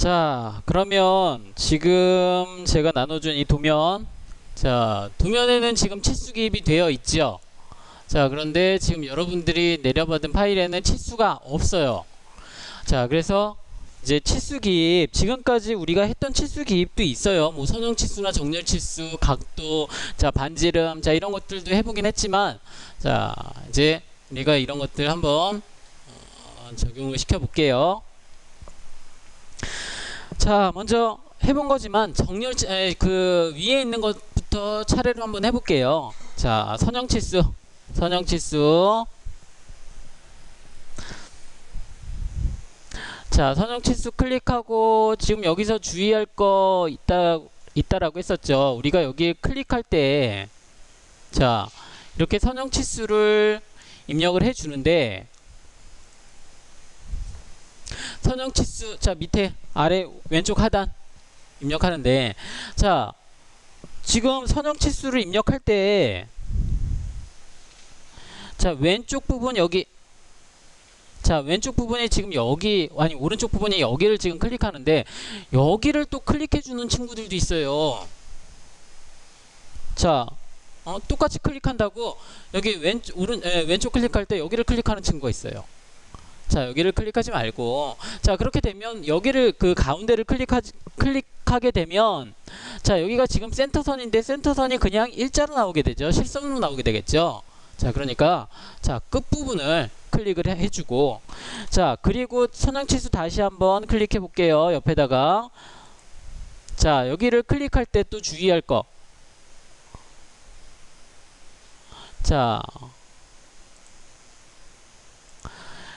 자, 그러면 지금 제가 나눠준 이 도면, 자, 도면에는 지금 치수 기입이 되어 있죠. 자, 그런데 지금 여러분들이 내려받은 파일에는 치수가 없어요. 자, 그래서 이제 치수 기입, 지금까지 우리가 했던 치수 기입도 있어요. 뭐 선형 치수나 정렬 치수, 각도, 자, 반지름, 자, 이런 것들도 해보긴 했지만, 자, 이제 우리가 이런 것들 한번 적용을 시켜 볼게요. 자, 먼저 해본 거지만 그 위에 있는 것부터 차례로 한번 해볼게요. 자, 선형치수. 자, 선형치수 클릭하고 지금 여기서 주의할 거 있다라고 했었죠. 우리가 여기 클릭할 때, 자, 이렇게 선형치수를 입력을 해주는데, 선형치수, 자, 밑에 아래 왼쪽 하단 입력하는데, 자, 지금 선형치수를 입력할 때, 자, 왼쪽 부분 여기, 자, 왼쪽 부분이 지금 여기, 아니 오른쪽 부분이 여기를 지금 클릭하는데, 여기를 또 클릭해주는 친구들도 있어요. 자, 똑같이 클릭한다고 여기 왼쪽 클릭할 때 여기를 클릭하는 친구가 있어요. 자, 여기를 클릭하지 말고, 자, 그렇게 되면 여기를 그 가운데를 클릭하게 되면, 자, 여기가 지금 센터선인데 센터선이 그냥 일자로 나오게 되죠. 실선으로 나오게 되겠죠. 자, 그러니까 자, 끝부분을 클릭을 해주고, 자, 그리고 선형치수 다시 한번 클릭해 볼게요. 옆에다가, 자, 여기를 클릭할 때 또 주의할 거, 자,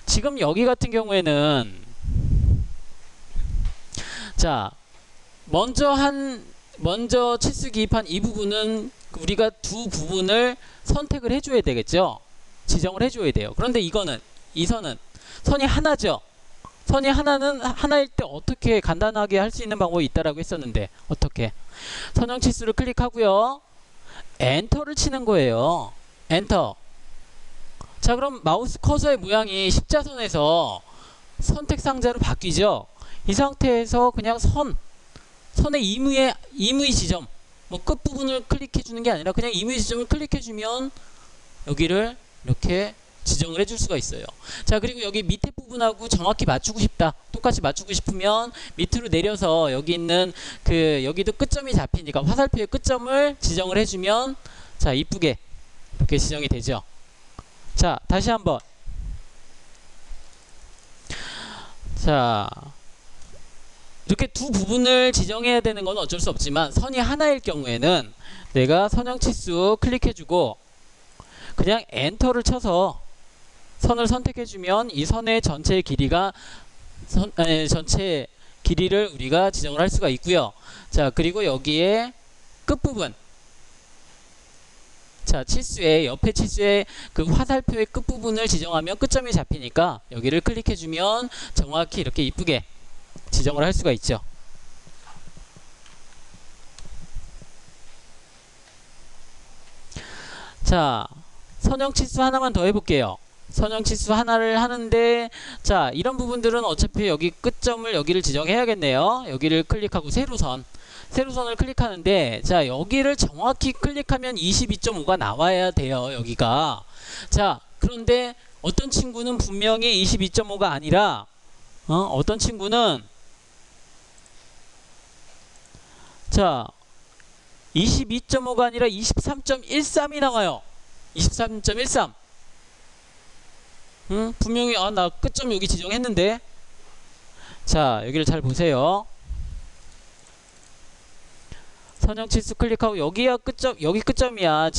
지금 여기 같은 경우에는, 자, 먼저 치수 기입한 이 부분은 우리가 두 부분을 선택을 해줘야 되겠죠. 지정을 해줘야 돼요. 그런데 이 선이 하나죠. 선이 하나일 때 어떻게 간단하게 할 수 있는 방법이 있다라고 했었는데, 어떻게? 선형치수를 클릭하고요, 엔터를 치는 거예요. 엔터. 자, 그럼 마우스 커서의 모양이 십자선에서 선택 상자로 바뀌죠. 이 상태에서 그냥 선의 임의 지점, 뭐 끝부분을 클릭해 주는 게 아니라 그냥 임의 지점을 클릭해 주면 여기를 이렇게 지정을 해줄 수가 있어요. 자, 그리고 여기 밑에 부분하고 정확히 맞추고 싶다, 똑같이 맞추고 싶으면 밑으로 내려서 여기 있는 여기도 끝점이 잡히니까 화살표의 끝점을 지정을 해주면, 자, 이쁘게 이렇게 지정이 되죠. 자, 다시 한번. 자, 이렇게 두 부분을 지정해야 되는 건 어쩔 수 없지만, 선이 하나일 경우에는 내가 선형치수 클릭해주고 그냥 엔터를 쳐서 선을 선택해주면 이 선의 전체 길이가 전체 길이를 우리가 지정을 할 수가 있고요. 자, 그리고 여기에 끝부분, 자, 옆에 치수의 그 화살표의 끝부분을 지정하면 끝점이 잡히니까 여기를 클릭해주면 정확히 이렇게 이쁘게 지정을 할 수가 있죠. 자, 선형치수 하나만 더 해볼게요. 선형치수 하나를 하는데, 자, 이런 부분들은 어차피 여기 끝점을 여기를 지정해야겠네요. 여기를 클릭하고 세로선을 클릭하는데, 자, 여기를 정확히 클릭하면 22.5가 나와야 돼요. 여기가. 자, 그런데 어떤 친구는 분명히 22.5가 아니라 어떤 친구는, 자, 22.5가 아니라 23.13이 나와요. 23.13. 분명히 나 끝점 여기 지정했는데, 자, 여기를 잘 보세요. 선형치수 클릭하고 여기가 끝점, 여기 끝점이야.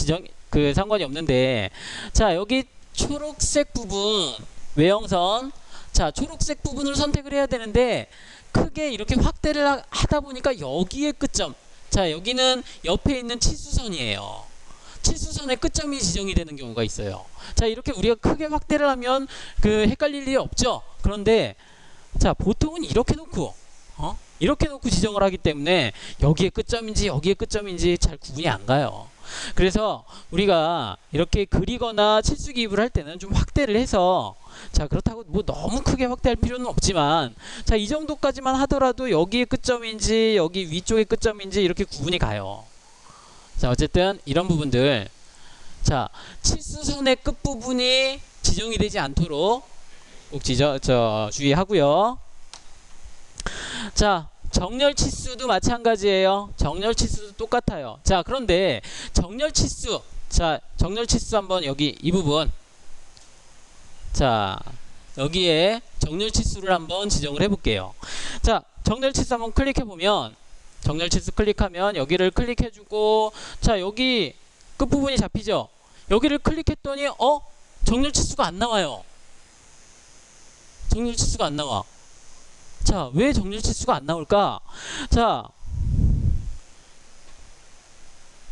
상관이 없는데, 자, 여기 초록색 부분, 외형선, 자, 초록색 부분을 선택을 해야 되는데 크게 이렇게 확대를 하다 보니까 여기에 끝점, 자, 여기는 옆에 있는 치수선이에요. 치수선의 끝점이 지정이 되는 경우가 있어요. 자, 이렇게 우리가 크게 확대를 하면 헷갈릴 일이 없죠. 그런데, 자, 보통은 이렇게 놓고 지정을 하기 때문에 여기에 끝점인지 여기에 끝점인지 잘 구분이 안 가요. 그래서 우리가 이렇게 그리거나 치수 기입을 할 때는 좀 확대를 해서, 자, 그렇다고 뭐 너무 크게 확대할 필요는 없지만, 자, 이 정도까지만 하더라도 여기의 끝점인지 여기 위쪽의 끝점인지 이렇게 구분이 가요. 자, 어쨌든 이런 부분들, 자, 치수선의 끝부분이 지정이 되지 않도록 꼭 주의하고요. 자, 정렬 치수도 마찬가지예요. 정렬 치수도 똑같아요. 자, 그런데 정렬 치수, 자, 정렬 치수 한번 여기 이 부분, 자, 여기에 정렬 치수를 한번 지정을 해볼게요. 자, 정렬 치수 한번 클릭해보면, 정렬 치수 클릭하면 여기를 클릭해주고, 자, 여기 끝부분이 잡히죠? 여기를 클릭했더니 정렬 치수가 안 나와요. 정렬 치수가 안 나와. 자, 왜 정렬 치수가 안 나올까? 자,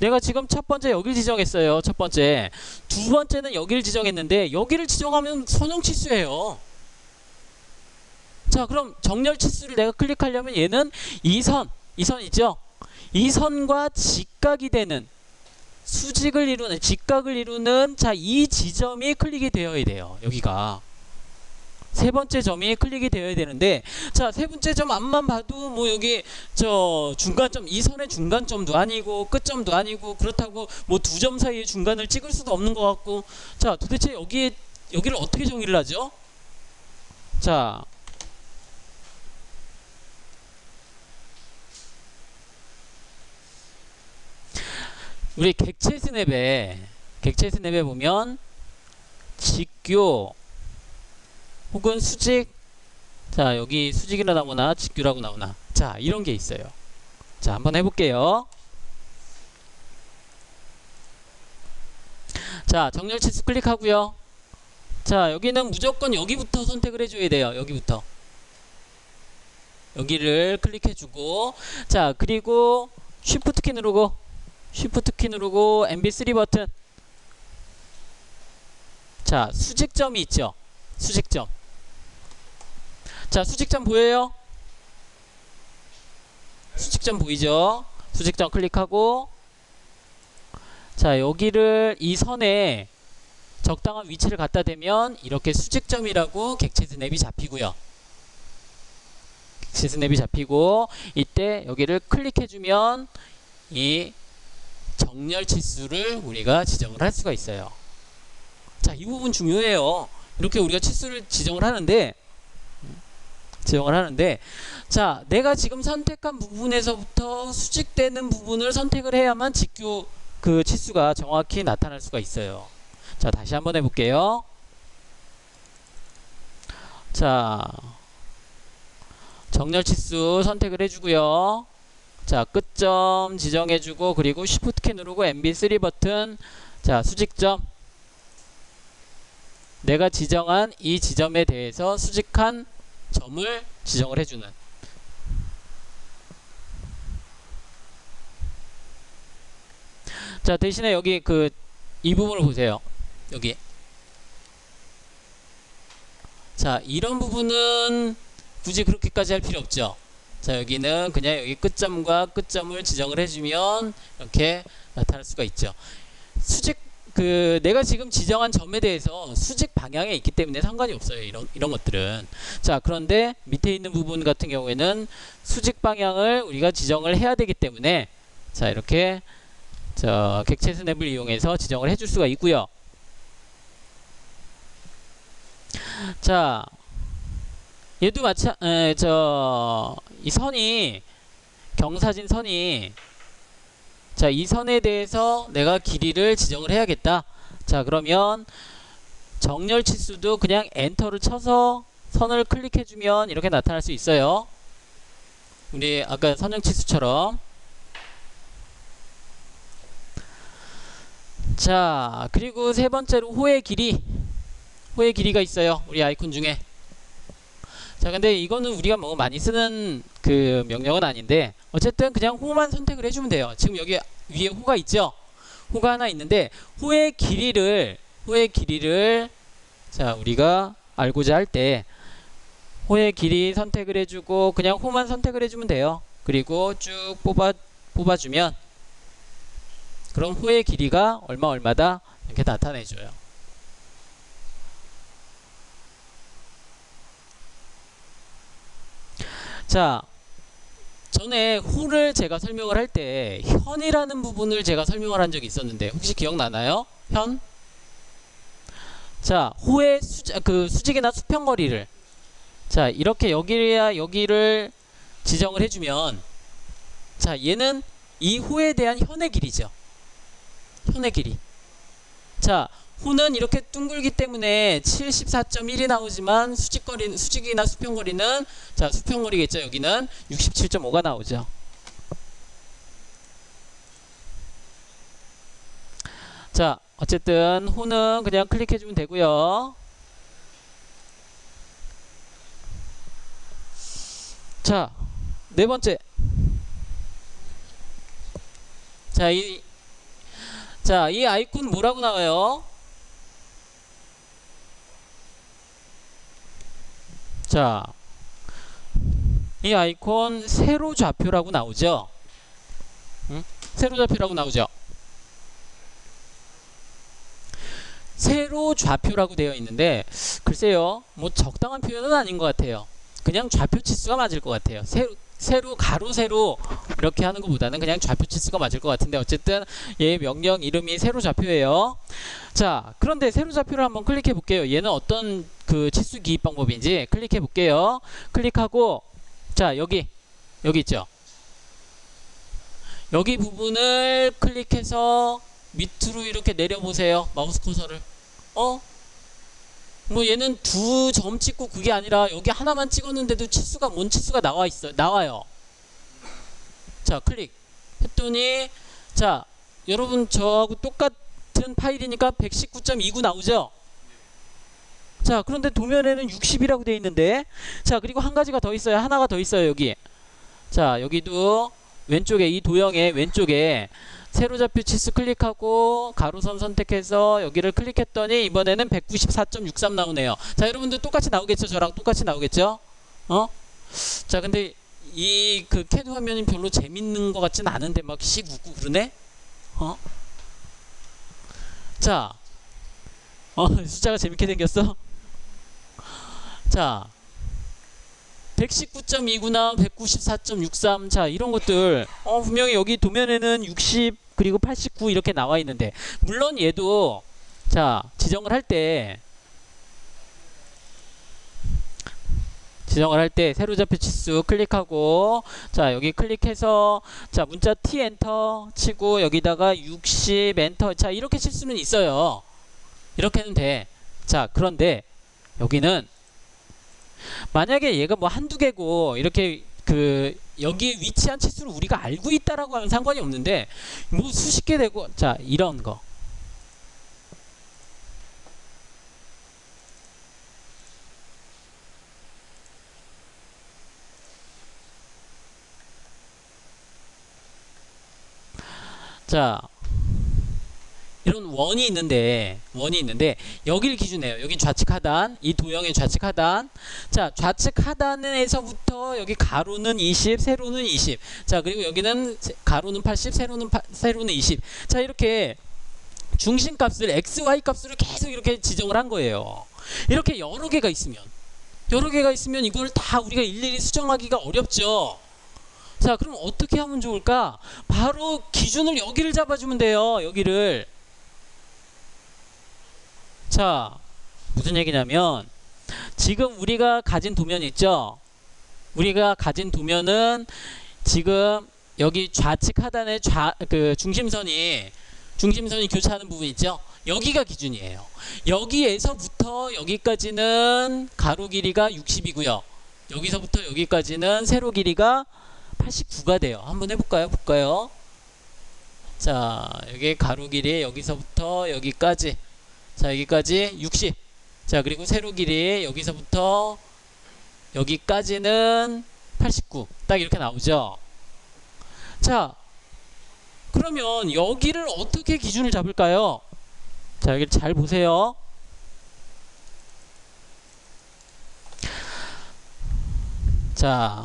내가 지금 첫 번째 여기를 지정했어요. 첫 번째. 두 번째는 여기를 지정했는데 여기를 지정하면 선형 치수예요. 자, 그럼 정렬 치수를 내가 클릭하려면 얘는 이 선 있죠? 이 선과 직각이 되는, 수직을 이루는, 직각을 이루는, 자, 이 지점이 클릭이 되어야 돼요. 여기가 세 번째 점이 클릭이 되어야 되는데, 자, 세 번째 점 앞만 봐도 뭐 여기 저 중간점, 이 선의 중간점도 아니고 끝점도 아니고, 그렇다고 뭐 두 점 사이의 중간을 찍을 수도 없는 것 같고, 자, 도대체 여기를 어떻게 정의를 하죠? 자, 우리 객체 스냅에 보면 직교 혹은 수직, 자, 여기 수직이라 나오나 직교라고 나오나, 자, 이런 게 있어요. 자, 한번 해볼게요. 자, 정렬 치수 클릭하고요. 자, 여기는 무조건 여기부터 선택을 해줘야 돼요. 여기부터 여기를 클릭해주고, 자, 그리고 쉬프트 키 누르고 MB3 버튼. 자, 수직점이 있죠? 수직점. 자, 수직점 보여요? 수직점 보이죠? 수직점 클릭하고, 자, 여기를 이 선에 적당한 위치를 갖다 대면 이렇게 수직점이라고 객체 스냅이 잡히고요. 객체 스냅이 잡히고, 이때 여기를 클릭해주면 이 정렬 치수를 우리가 지정을 할 수가 있어요. 자, 이 부분 중요해요. 이렇게 우리가 치수를 지정을 하는데, 자, 내가 지금 선택한 부분에서부터 수직되는 부분을 선택을 해야만 직교 그 치수가 정확히 나타날 수가 있어요. 자, 다시 한번 해볼게요. 자, 정렬 치수 선택을 해주고요. 자, 끝점 지정해주고, 그리고 Shift 키 누르고 MB3 버튼. 자, 수직점, 내가 지정한 이 지점에 대해서 수직한 점을 지정을 해주는. 자, 대신에 여기 이 부분을 보세요. 여기. 자, 이런 부분은 굳이 그렇게까지 할 필요 없죠. 자, 여기는 그냥 여기 끝점과 끝점을 지정을 해주면 이렇게 나타날 수가 있죠. 수직, 내가 지금 지정한 점에 대해서 수직 방향에 있기 때문에 상관이 없어요. 이런 것들은. 자, 그런데 밑에 있는 부분 같은 경우에는 수직 방향을 우리가 지정을 해야 되기 때문에, 자, 이렇게 객체 스냅을 이용해서 지정을 해줄 수가 있고요. 자, 얘도 이 선이, 경사진 선이, 자, 이 선에 대해서 내가 길이를 지정을 해야겠다. 자, 그러면 정렬 치수도 그냥 엔터를 쳐서 선을 클릭해주면 이렇게 나타날 수 있어요. 우리 아까 선형 치수처럼. 자, 그리고 세 번째로 호의 길이가 있어요. 우리 아이콘 중에. 자, 근데 이거는 우리가 뭐 많이 쓰는 그 명령은 아닌데, 어쨌든 그냥 호만 선택을 해주면 돼요. 지금 여기 위에 호가 있죠? 호가 하나 있는데, 호의 길이를 자, 우리가 알고자 할 때 호의 길이 선택을 해주고 그냥 호만 선택을 해주면 돼요. 그리고 쭉 뽑아주면, 그럼 호의 길이가 얼마다 이렇게 나타내줘요. 자, 전에 호를 제가 설명을 할 때 현이라는 부분을 제가 설명을 한 적이 있었는데 혹시 기억나나요? 현? 자, 호의 수직이나 수평거리를 자, 이렇게 여기야 여기를 지정을 해주면 자, 얘는 이 호에 대한 현의 길이죠. 현의 길이. 자, 호는 이렇게 둥글기 때문에 74.1이 나오지만 수직이나 수평거리는 자, 수평거리겠죠. 여기는 67.5가 나오죠. 자, 어쨌든 호는 그냥 클릭해주면 되고요. 자, 네 번째. 자, 이 아이콘 뭐라고 나와요? 자, 이 아이콘 세로 좌표라고 나오죠? 응? 세로 좌표라고 나오죠? 세로 좌표라고 되어 있는데 글쎄요, 뭐 적당한 표현은 아닌 것 같아요. 그냥 좌표 치수가 맞을 것 같아요. 세로 가로 세로 이렇게 하는 것보다는 그냥 좌표 치수가 맞을 것 같은데 어쨌든 얘 명령 이름이 세로 좌표예요. 자, 그런데 세로 좌표를 한번 클릭해 볼게요. 얘는 어떤 그 치수 기입 방법인지 클릭해 볼게요. 클릭하고 자, 여기 있죠. 여기 부분을 클릭해서 밑으로 이렇게 내려보세요. 마우스 커서를. 뭐 얘는 두 점 찍고 그게 아니라 여기 하나만 찍었는데도 치수가 뭔 치수가 나와요. 자, 클릭 했더니 자, 여러분 저하고 똑같은 파일이니까 119.29 나오죠. 자, 그런데 도면에는 60이라고 되어 있는데 자, 그리고 한 가지가 더 있어요. 하나가 더 있어요. 여기. 자, 여기도 왼쪽에 이 도형의 왼쪽에 세로좌표 치수 클릭하고 가로선 선택해서 여기를 클릭했더니 이번에는 194.63 나오네요. 자, 여러분들 똑같이 나오겠죠? 저랑 똑같이 나오겠죠? 자, 근데 이 그 CAD 화면이 별로 재밌는 것 같진 않은데 막 씩 웃고 그러네? 자, 숫자가 재밌게 생겼어? 자, 119.2구나 194.63 자, 이런 것들 분명히 여기 도면에는 60 그리고 89 이렇게 나와 있는데 물론 얘도 자, 지정을 할 때 세로좌표 치수 클릭하고 자, 여기 클릭해서 자, 문자 T 엔터 치고 여기다가 60 엔터 자, 이렇게 칠 수는 있어요. 이렇게는 돼. 자, 그런데 여기는 만약에 얘가 뭐 한두 개고 이렇게 그 여기에 위치한 치수를 우리가 알고 있다라고 하면 상관이 없는데 뭐 수십 개 되고 자, 이런 거 자, 이런 원이 있는데 여기를 기준해요. 여기 좌측 하단, 이 도형의 좌측 하단. 자, 좌측 하단에서부터 여기 가로는 20, 세로는 20. 자, 그리고 여기는 가로는 80, 세로는 20. 자, 이렇게 중심값을 x, y 값으로 계속 이렇게 지정을 한 거예요. 이렇게 여러 개가 있으면 이걸 다 우리가 일일이 수정하기가 어렵죠. 자, 그럼 어떻게 하면 좋을까? 바로 기준을 여기를 잡아주면 돼요. 여기를. 자, 무슨 얘기냐면 지금 우리가 가진 도면 있죠? 우리가 가진 도면은 지금 여기 좌측 하단에 중심선이 교차하는 부분 있죠? 여기가 기준이에요. 여기에서부터 여기까지는 가로 길이가 60이고요. 여기서부터 여기까지는 세로 길이가 89가 돼요. 한번 볼까요? 자, 여기 가로 길이 여기서부터 여기까지 자, 여기까지 60. 자, 그리고 세로 길이 여기서부터 여기까지는 89. 딱 이렇게 나오죠. 자, 그러면 여기를 어떻게 기준을 잡을까요? 자, 여기를 잘 보세요. 자,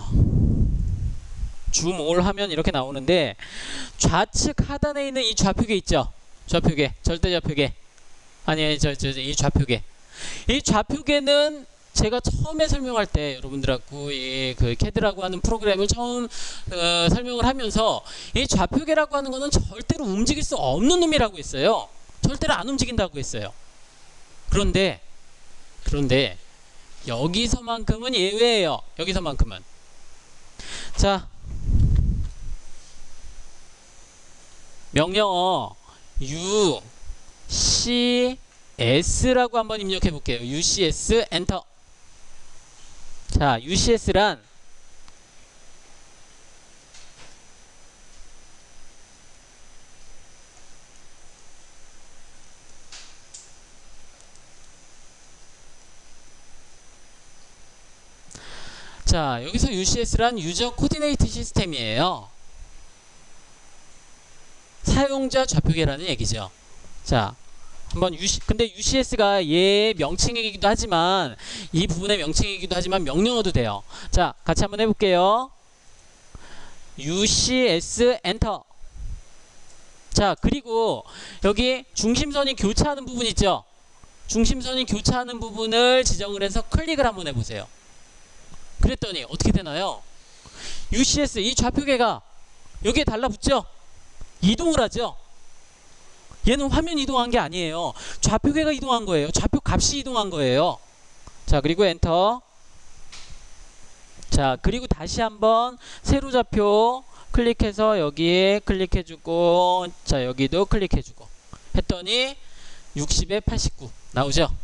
줌 올 하면 이렇게 나오는데 좌측 하단에 있는 이 좌표계 있죠? 좌표계, 절대 좌표계. 아니, 이 좌표계. 이 좌표계는 제가 처음에 설명할 때 여러분들하고 그 CAD라고 하는 프로그램을 처음 설명을 하면서 이 좌표계라고 하는 거는 절대로 움직일 수 없는 놈이라고 했어요. 절대로 안 움직인다고 했어요. 그런데 여기서만큼은 예외예요. 여기서만큼은. 자, 명령어 UCS라고 한번 입력해 볼게요. UCS 엔터. 자, UCS란 자, 여기서 UCS란 유저 코디네이트 시스템이에요. 사용자 좌표계라는 얘기죠. 자, 한번 근데 UCS가 얘 명칭이기도 하지만 이 부분의 명칭이기도 하지만 명령어도 돼요. 자, 같이 한번 해볼게요. UCS 엔터. 자, 그리고 여기 중심선이 교차하는 부분 있죠. 중심선이 교차하는 부분을 지정을 해서 클릭을 한번 해보세요. 그랬더니 어떻게 되나요? UCS 이 좌표계가 여기에 달라붙죠. 이동을 하죠. 얘는 화면 이동한 게 아니에요. 좌표계가 이동한 거예요. 좌표 값이 이동한 거예요. 자, 그리고 엔터. 자, 그리고 다시 한번 세로 좌표 클릭해서 여기에 클릭해주고, 자, 여기도 클릭해주고 했더니 60에 89 나오죠.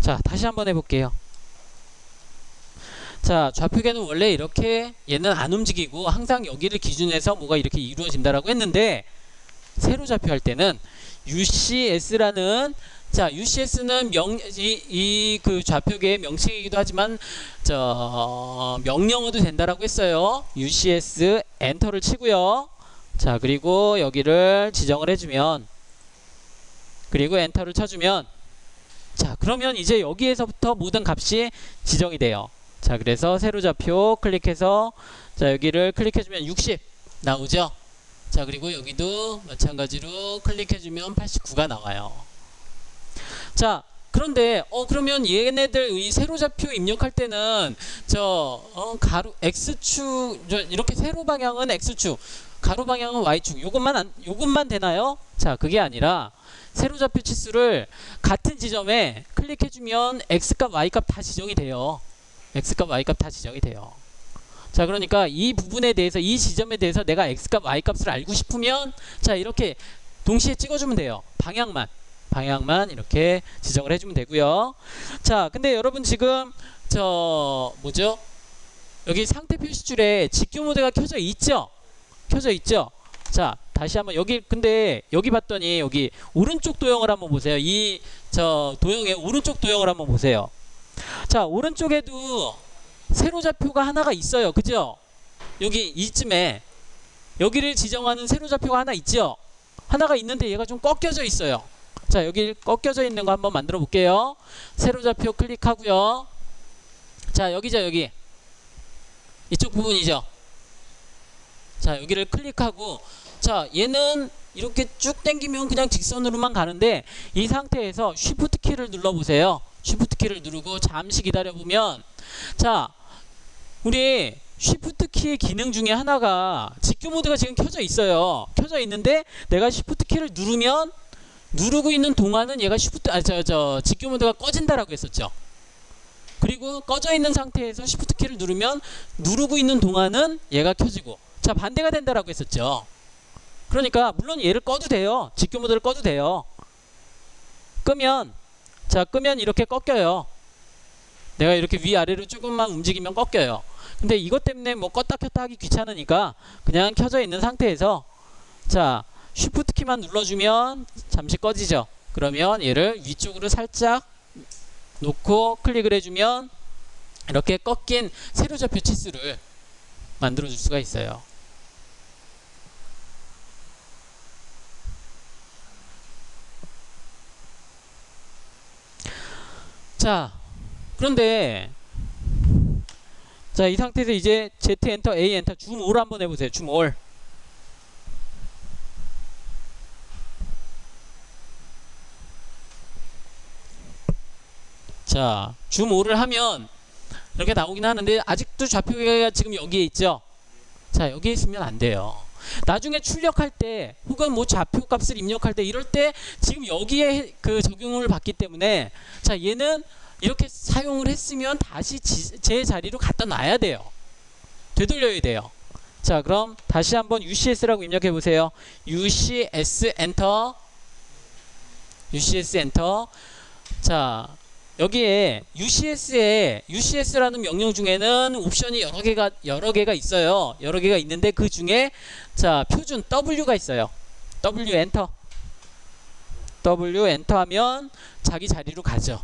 자, 다시 한번 해볼게요. 자, 좌표계는 원래 이렇게 얘는 안 움직이고 항상 여기를 기준해서 뭐가 이렇게 이루어진다라고 했는데, 세로 좌표 할 때는 UCS라는, 자, UCS는 그 좌표계의 명칭이기도 하지만 명령어도 된다라고 했어요. UCS 엔터를 치고요. 자, 그리고 여기를 지정을 해주면, 그리고 엔터를 쳐주면, 자, 그러면 이제 여기에서부터 모든 값이 지정이 돼요. 자, 그래서 세로 좌표 클릭해서, 자, 여기를 클릭해주면 60 나오죠. 자, 그리고 여기도 마찬가지로 클릭해주면 89가 나와요. 자, 그런데 그러면 얘네들 이 세로 좌표 입력할 때는 가로 x축, 이렇게 세로 방향은 x축, 가로 방향은 y축, 요것만 되나요? 자, 그게 아니라 세로 좌표 치수를 같은 지점에 클릭해주면 x값 y값 다 지정이 돼요. x값 y값 다 지정이 돼요. 자, 그러니까 이 부분에 대해서, 이 지점에 대해서 내가 x값 y값을 알고 싶으면, 자, 이렇게 동시에 찍어주면 돼요. 방향만 이렇게 지정을 해주면 되고요. 자, 근데 여러분 지금 뭐죠? 여기 상태 표시줄에 직교 모드가 켜져 있죠? 켜져 있죠? 자, 다시 한번 근데 여기 봤더니 여기 오른쪽 도형을 한번 보세요. 도형의 오른쪽 도형을 한번 보세요. 자, 오른쪽에도 세로 좌표가 하나가 있어요. 그죠? 여기 이쯤에 여기를 지정하는 세로 좌표가 하나 있죠? 하나가 있는데 얘가 좀 꺾여져 있어요. 자, 여기 꺾여져 있는 거 한번 만들어 볼게요. 세로 좌표 클릭하고요. 자, 여기죠. 여기 이쪽 부분이죠. 자, 여기를 클릭하고, 자, 얘는 이렇게 쭉 당기면 그냥 직선으로만 가는데, 이 상태에서 Shift 키를 눌러 보세요. Shift 키를 누르고 잠시 기다려 보면, 자, 우리 Shift 키의 기능 중에 하나가 직교 모드가 지금 켜져 있어요. 켜져 있는데 내가 Shift 키를 누르고 있는 동안은 얘가 직교 모드가 꺼진다라고 했었죠. 그리고 꺼져 있는 상태에서 Shift 키를 누르고 있는 동안은 얘가 켜지고, 자, 반대가 된다라고 했었죠. 그러니까 물론 얘를 꺼도 돼요. 직교 모드를 꺼도 돼요. 끄면 이렇게 꺾여요. 내가 이렇게 위아래로 조금만 움직이면 꺾여요. 근데 이것 때문에 뭐 껐다 켰다 하기 귀찮으니까 그냥 켜져 있는 상태에서, 자, Shift 키만 눌러주면 잠시 꺼지죠. 그러면 얘를 위쪽으로 살짝 놓고 클릭을 해주면 이렇게 꺾인 세로 좌표 치수를 만들어 줄 수가 있어요. 자, 그런데 자, 이 상태에서 이제 Z 엔터, A 엔터, 줌 올 한번 해보세요. 줌 올. 자, 줌 5를 하면 이렇게 나오긴 하는데 아직도 좌표계가 지금 여기에 있죠. 자, 여기에 있으면 안 돼요. 나중에 출력할 때 혹은 뭐 좌표 값을 입력할 때 이럴 때 지금 여기에 그 적용을 받기 때문에 자, 얘는 이렇게 사용을 했으면 다시 제 자리로 갖다 놔야 돼요. 되돌려야 돼요. 자, 그럼 다시 한번 UCS라고 입력해 보세요. UCS 엔터. UCS 엔터. 자, 여기에 UCS라는 명령 중에는 옵션이 여러 개가 있어요. 여러 개가 있는데 그 중에 자, 표준 W가 있어요. W 엔터. W 엔터 하면 자기 자리로 가죠.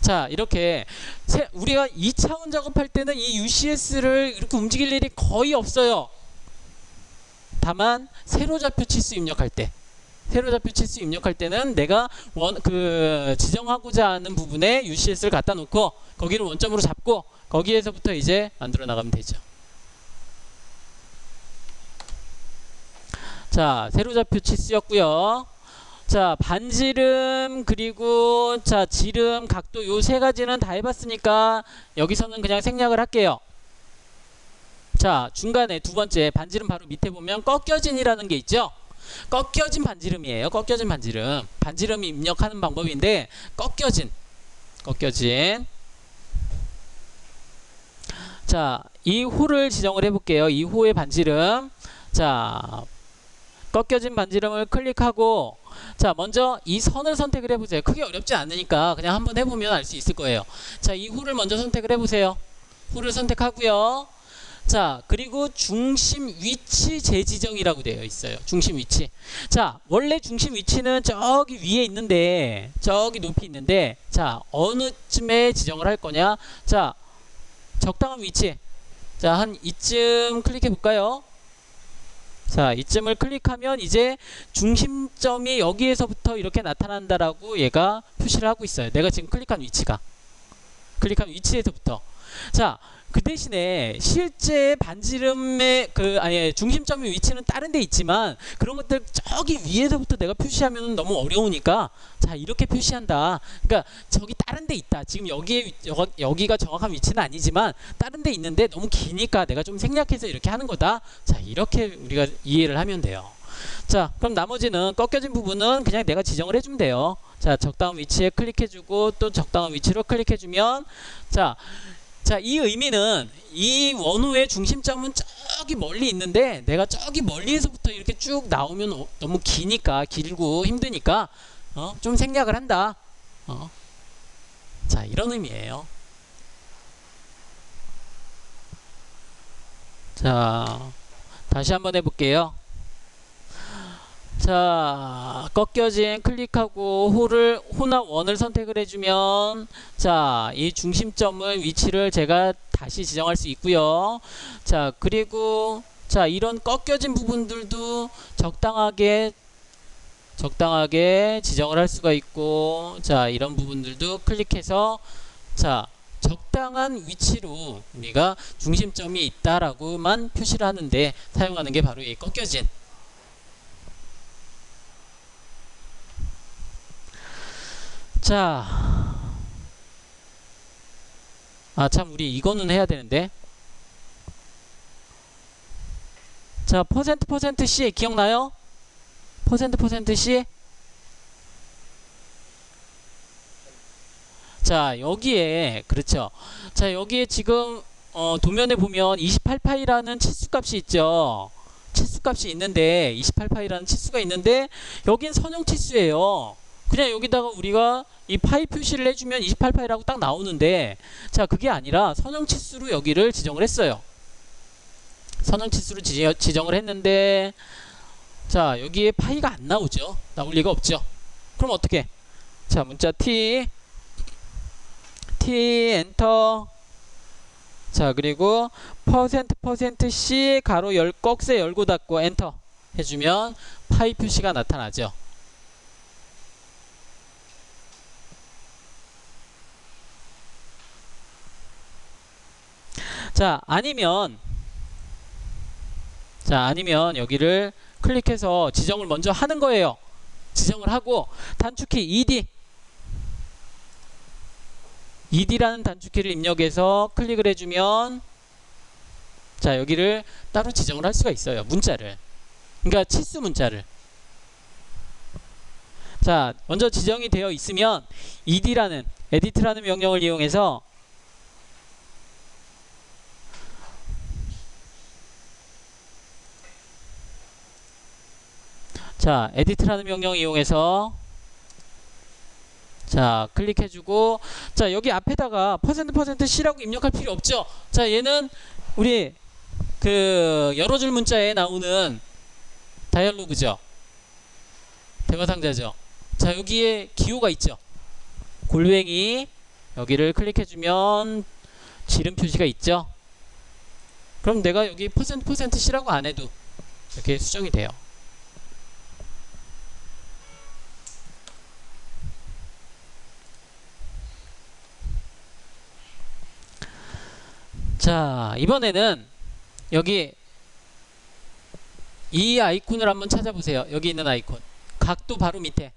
자, 이렇게 우리가 2차원 작업할 때는 이 UCS를 이렇게 움직일 일이 거의 없어요. 다만 세로좌표 치수 입력할 때 는 내가 지정하고자 하는 부분에 UCS를 갖다 놓고 거기를 원점으로 잡고 거기에서부터 이제 만들어 나가면 되죠. 자, 세로좌표 치수였고요. 자, 반지름 그리고 자, 지름, 각도 요 세 가지는 다 해봤으니까 여기서는 그냥 생략을 할게요. 자, 중간에 두 번째 반지름 바로 밑에 보면 꺾여진이라는 게 있죠. 꺾여진 반지름이에요. 꺾여진 반지름. 반지름이 입력하는 방법인데 꺾여진. 자, 이 호를 지정을 해볼게요. 이 호의 반지름. 자, 꺾여진 반지름을 클릭하고 자, 먼저 이 선을 선택을 해보세요. 크게 어렵지 않으니까 그냥 한번 해보면 알 수 있을 거예요. 자, 이 호를 먼저 선택을 해보세요. 호를 선택하고요. 자, 그리고 중심 위치 재지정이라고 되어 있어요. 중심 위치. 자, 원래 중심 위치는 저기 위에 있는데 저기 높이 있는데 자, 어느 쯤에 지정을 할 거냐. 자, 적당한 위치. 자, 한 이쯤 클릭해 볼까요? 자, 이쯤을 클릭하면 이제 중심점이 여기에서부터 이렇게 나타난다라고 얘가 표시를 하고 있어요. 내가 지금 클릭한 위치에서부터. 자, 그 대신에 실제 반지름의 중심점의 위치는 다른 데 있지만 그런 것들 저기 위에서부터 내가 표시하면 너무 어려우니까 자, 이렇게 표시한다. 그러니까 저기 다른 데 있다. 지금 여기가 정확한 위치는 아니지만 다른 데 있는데 너무 기니까 내가 좀 생략해서 이렇게 하는 거다. 자, 이렇게 우리가 이해를 하면 돼요. 자, 그럼 나머지는 꺾여진 부분은 그냥 내가 지정을 해주면 돼요. 자, 적당한 위치에 클릭해주고 또 적당한 위치로 클릭해주면 자, 이 의미는 이 원호의 중심점은 저기 멀리 있는데 내가 저기 멀리에서부터 이렇게 쭉 나오면 너무 길고 힘드니까 좀 생략을 한다. 자, 이런 의미예요. 자, 다시 한번 해볼게요. 자, 꺾여진 클릭하고 호나 원을 선택을 해주면 자, 이 중심점의 위치를 제가 다시 지정할 수 있고요. 자, 그리고 자, 이런 꺾여진 부분들도 적당하게 지정을 할 수가 있고 자, 이런 부분들도 클릭해서 자, 적당한 위치로 우리가 중심점이 있다라고만 표시를 하는데 사용하는 게 바로 이 꺾여진. 자, 참 우리 이거는 해야 되는데. 자, %C 기억나요? %C. 자, 여기에 그렇죠. 자, 여기에 지금 도면에 보면 28파이라는 치수값이 있죠. 치수값이 있는데 28파이라는 치수가 있는데 여긴 선형 치수예요. 그냥 여기다가 우리가 이 파이 표시를 해주면 28파이라고 딱 나오는데 자, 그게 아니라 선형치수로 여기를 지정을 했어요. 선형치수로 지정을 했는데 자, 여기에 파이가 안 나오죠. 나올 리가 없죠. 그럼 어떻게? 자, 문자 T 엔터. 자, 그리고 %C 가로 꺽쇠 열고 닫고 엔터 해주면 파이 표시가 나타나죠. 자, 아니면 여기를 클릭해서 지정을 먼저 하는 거예요. 지정을 하고 단축키 ED ed라는 단축키를 입력해서 클릭을 해주면 자 여기를 따로 지정을 할 수가 있어요. 문자를. 그러니까 치수 문자를. 자 먼저 지정이 되어 있으면 ed라는 edit라는 명령을 이용해서 자 edit라는 명령을 이용해서 자 클릭해주고 자 여기 앞에다가 %%C라고 입력할 필요 없죠. 자 얘는 우리 그 여러 줄 문자에 나오는 다이얼로그죠. 대화 상자죠. 자 여기에 기호가 있죠. 골뱅이 여기를 클릭해주면 지름 표시가 있죠. 그럼 내가 여기 %C라고 안 해도 이렇게 수정이 돼요. 자 이번에는 여기 이 아이콘을 한번 찾아보세요. 여기 있는 아이콘 각도 바로 밑에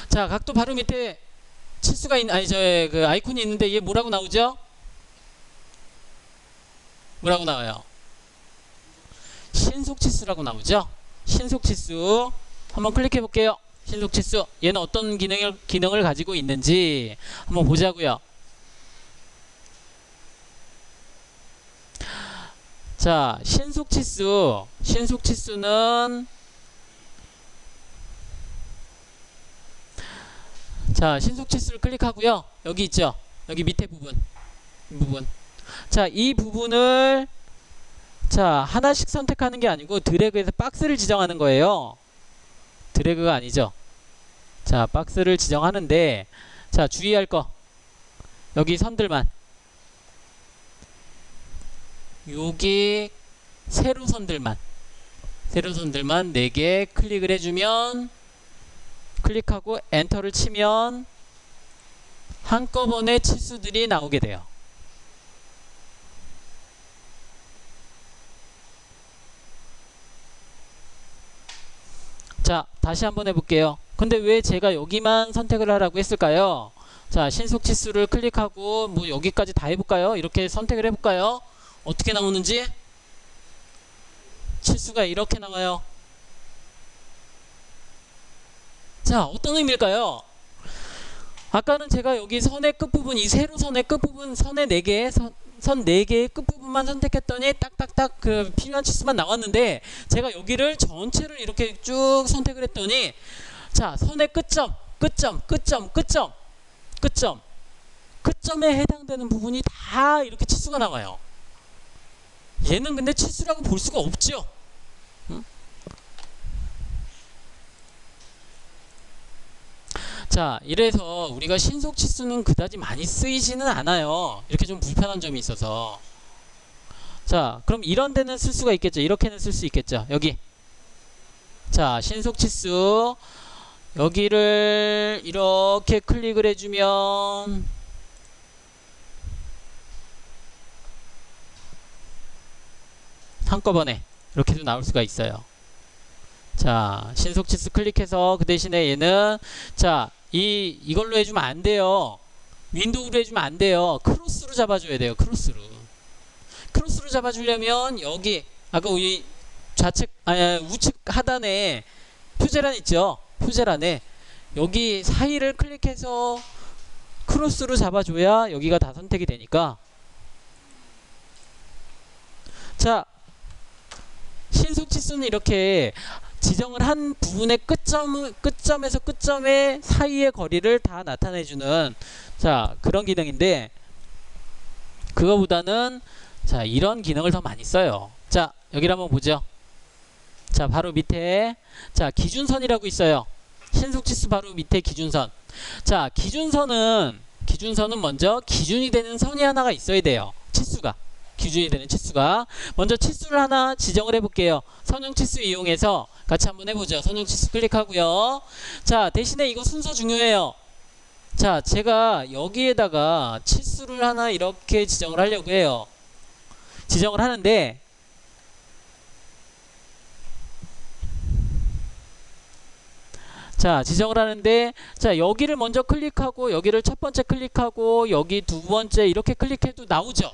자 각도 바로 밑에 치수가 아니 저 그 아이콘이 있는데 이게 뭐라고 나오죠? 뭐라고 나와요? 신속치수라고 나오죠? 신속치수 한번 클릭해 볼게요. 신속치수 얘는 어떤 기능을 가지고 있는지 한번 보자고요. 자 신속치수는 자 신속치수를 클릭하고요. 여기 있죠. 여기 밑에 부분 자 이 부분을 자 하나씩 선택하는 게 아니고 드래그해서 박스를 지정하는 거예요. 드래그가 아니죠. 자 박스를 지정하는데 자 주의할 거 여기 선들만 여기 세로 선들만 4개 클릭을 해주면 클릭하고 엔터를 치면 한꺼번에 치수들이 나오게 돼요. 자 다시 한번 해볼게요. 근데 왜 제가 여기만 선택을 하라고 했을까요? 자 신속치수를 클릭하고 뭐 여기까지 다 해볼까요? 이렇게 선택을 해볼까요? 어떻게 나오는지 치수가 이렇게 나와요. 자 어떤 의미일까요? 아까는 제가 여기 선의 끝부분 이 세로선의 끝부분 선의 4개 선 4개의 끝부분만 선택했더니 딱딱딱 그 필요한 치수만 나왔는데 제가 여기를 전체를 이렇게 쭉 선택을 했더니 자 선의 끝점에 해당되는 부분이 다 이렇게 치수가 나와요. 얘는 근데 치수라고 볼 수가 없죠. 응? 자 이래서 우리가 신속치수는 그다지 많이 쓰이지는 않아요. 이렇게 좀 불편한 점이 있어서 자 그럼 이런 데는 쓸 수가 있겠죠. 이렇게는 쓸 수 있겠죠. 여기 자 신속치수 여기를 이렇게 클릭을 해주면 한꺼번에 이렇게도 나올 수가 있어요. 자 신속치수 클릭해서 그 대신에 얘는 자 이걸로 해주면 안 돼요. 윈도우로 해주면 안 돼요. 크로스로 잡아줘야 돼요. 크로스로 잡아주려면 여기 아까 우리 우측 하단에 표제란 있죠. 표제란에 여기 사이를 클릭해서 크로스로 잡아줘야 여기가 다 선택이 되니까 자 신속치수는 이렇게 지정을 한 부분의 끝점에서 끝점의 사이의 거리를 다 나타내주는 자 그런 기능인데 그거보다는 자 이런 기능을 더 많이 써요. 자 여기를 한번 보죠. 자 바로 밑에 자 기준선이라고 있어요. 신속치수 바로 밑에 기준선. 자 기준선은 먼저 기준이 되는 선이 하나가 있어야 돼요. 치수가 기준이 되는 치수가 먼저 치수를 하나 지정을 해볼게요. 선형치수 이용해서 같이 한번 해보죠. 선형치수 클릭하고요. 자 대신에 이거 순서 중요해요. 자 제가 여기에다가 치수를 하나 이렇게 지정을 하려고 해요. 지정을 하는데 자, 지정을 하는데, 자, 여기를 먼저 클릭하고, 여기를 첫 번째 클릭하고, 여기 두 번째 이렇게 클릭해도 나오죠?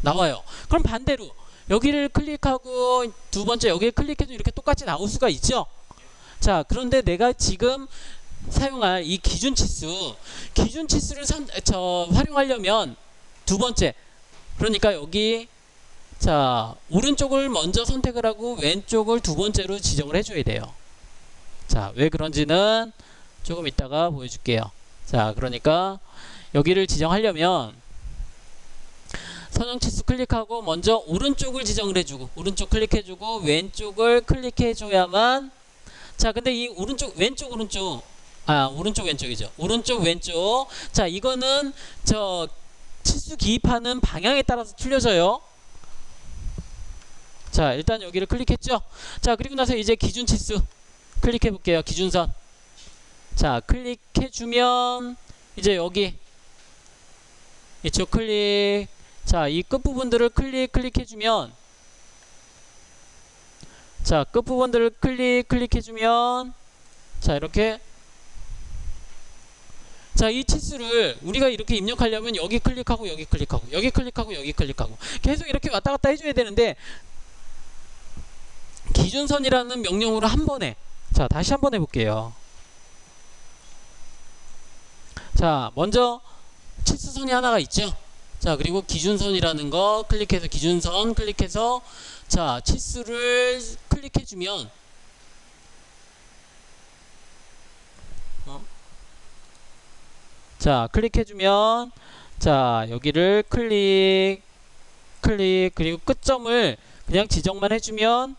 나와요. 그럼 반대로, 여기를 클릭하고, 두 번째 여기를 클릭해도 이렇게 똑같이 나올 수가 있죠? 자, 그런데 내가 지금 사용할 이 기준치수를 활용하려면 두 번째, 그러니까 여기, 자, 오른쪽을 먼저 선택을 하고, 왼쪽을 두 번째로 지정을 해줘야 돼요. 자, 왜 그런지는 조금 이따가 보여줄게요. 자, 그러니까 여기를 지정하려면 선형치수 클릭하고 먼저 오른쪽을 지정을 해주고, 오른쪽 클릭해주고, 왼쪽을 클릭해줘야만. 자, 근데 이 오른쪽 왼쪽이죠. 오른쪽 왼쪽. 자, 이거는 치수 기입하는 방향에 따라서 틀려져요. 자, 일단 여기를 클릭했죠. 자, 그리고 나서 이제 기준치수 클릭해 볼게요. 기준선. 자, 클릭해 주면 이제 여기 이쪽 클릭. 자, 이 끝부분들을 클릭해 주면, 자, 끝부분들을 클릭해 주면, 자, 이렇게, 자, 이 치수를 우리가 이렇게 입력하려면 여기 클릭하고 여기 클릭하고 여기 클릭하고 여기 클릭하고 계속 이렇게 왔다 갔다 해줘야 되는데, 기준선이라는 명령으로 한 번에, 자, 다시 한번 해볼게요. 자, 먼저 치수선이 하나가 있죠. 자, 그리고 기준선이라는 거 클릭해서 기준선 클릭해서, 자, 치수를 클릭해주면, 자, 클릭해주면, 자, 여기를 클릭 그리고 끝점을 그냥 지정만 해주면,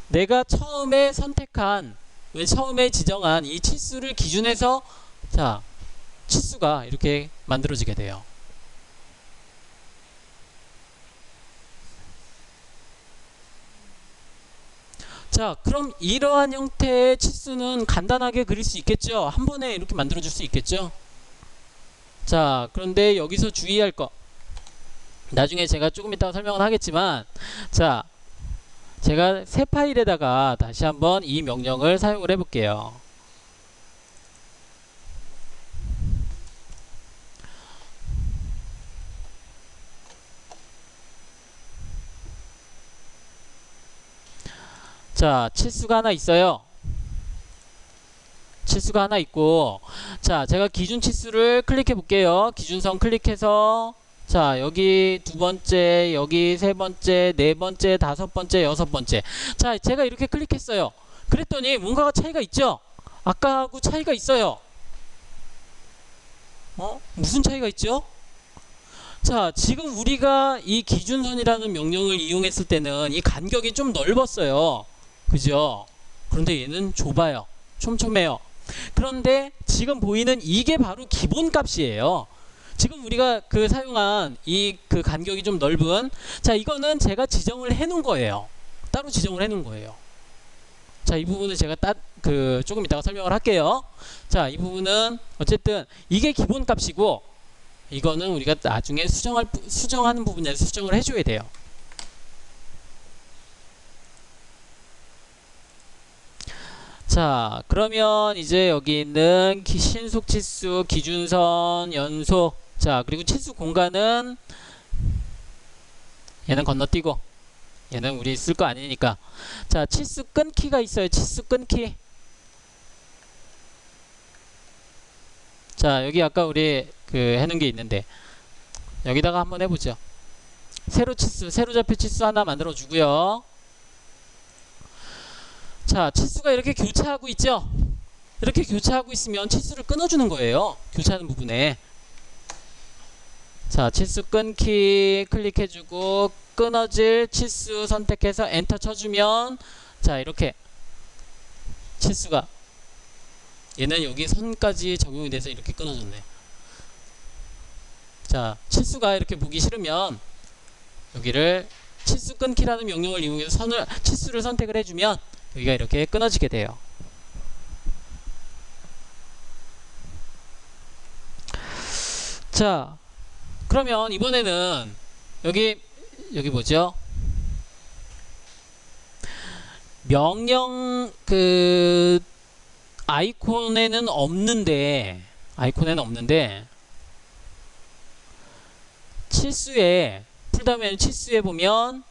내가 처음에 처음에 지정한 이 치수를 기준해서, 자, 치수가 이렇게 만들어지게 돼요. 자, 그럼 이러한 형태의 치수는 간단하게 그릴 수 있겠죠? 한 번에 이렇게 만들어줄 수 있겠죠? 자, 그런데 여기서 주의할 거, 나중에 제가 조금 이따가 설명을 하겠지만, 자, 제가 새 파일에다가 다시 한번 이 명령을 사용을 해볼게요. 자, 치수가 하나 있어요. 치수가 하나 있고, 자, 제가 기준 치수를 클릭해 볼게요. 기준선 클릭해서, 자, 여기 두 번째, 여기 세 번째, 네 번째, 다섯 번째, 여섯 번째. 자, 제가 이렇게 클릭했어요. 그랬더니 뭔가가 차이가 있죠? 아까하고 차이가 있어요. 무슨 차이가 있죠? 자, 지금 우리가 이 기준선이라는 명령을 이용했을 때는 이 간격이 좀 넓었어요. 그죠? 그런데 얘는 좁아요. 촘촘해요. 그런데 지금 보이는 이게 바로 기본 값이에요. 지금 우리가 사용한 이 간격이 좀 넓은, 자, 이거는 제가 지정을 해 놓은 거예요. 따로 지정을 해 놓은 거예요. 자, 이 부분은 제가 조금 이따가 설명을 할게요. 자, 이 부분은 어쨌든 이게 기본 값이고, 이거는 우리가 나중에 수정하는 부분에서 수정을 해줘야 돼요. 자, 그러면 이제 여기 있는 신속치수, 기준선, 연속, 자, 그리고 치수 공간은 얘는 건너뛰고, 얘는 우리 쓸 거 아니니까. 자, 치수 끊기가 있어요. 치수 끊기. 자, 여기 아까 우리 해놓은 게 있는데, 여기다가 한번 해보죠. 세로 좌표 치수 하나 만들어 주고요. 자, 치수가 이렇게 교차하고 있죠? 이렇게 교차하고 있으면 치수를 끊어주는 거예요. 교차하는 부분에. 자, 치수 끊기 클릭해주고, 끊어질 치수 선택해서 엔터 쳐주면, 자, 이렇게 치수가, 얘는 여기 선까지 적용이 돼서 이렇게 끊어졌네. 자, 치수가 이렇게 보기 싫으면 여기를 치수 끊기라는 명령을 이용해서 치수를 선택을 해주면 여기가 이렇게 끊어지게 돼요. 자, 그러면 이번에는 여기 뭐죠? 명령 아이콘에는 없는데 치수에 풀다음에 치수에 보면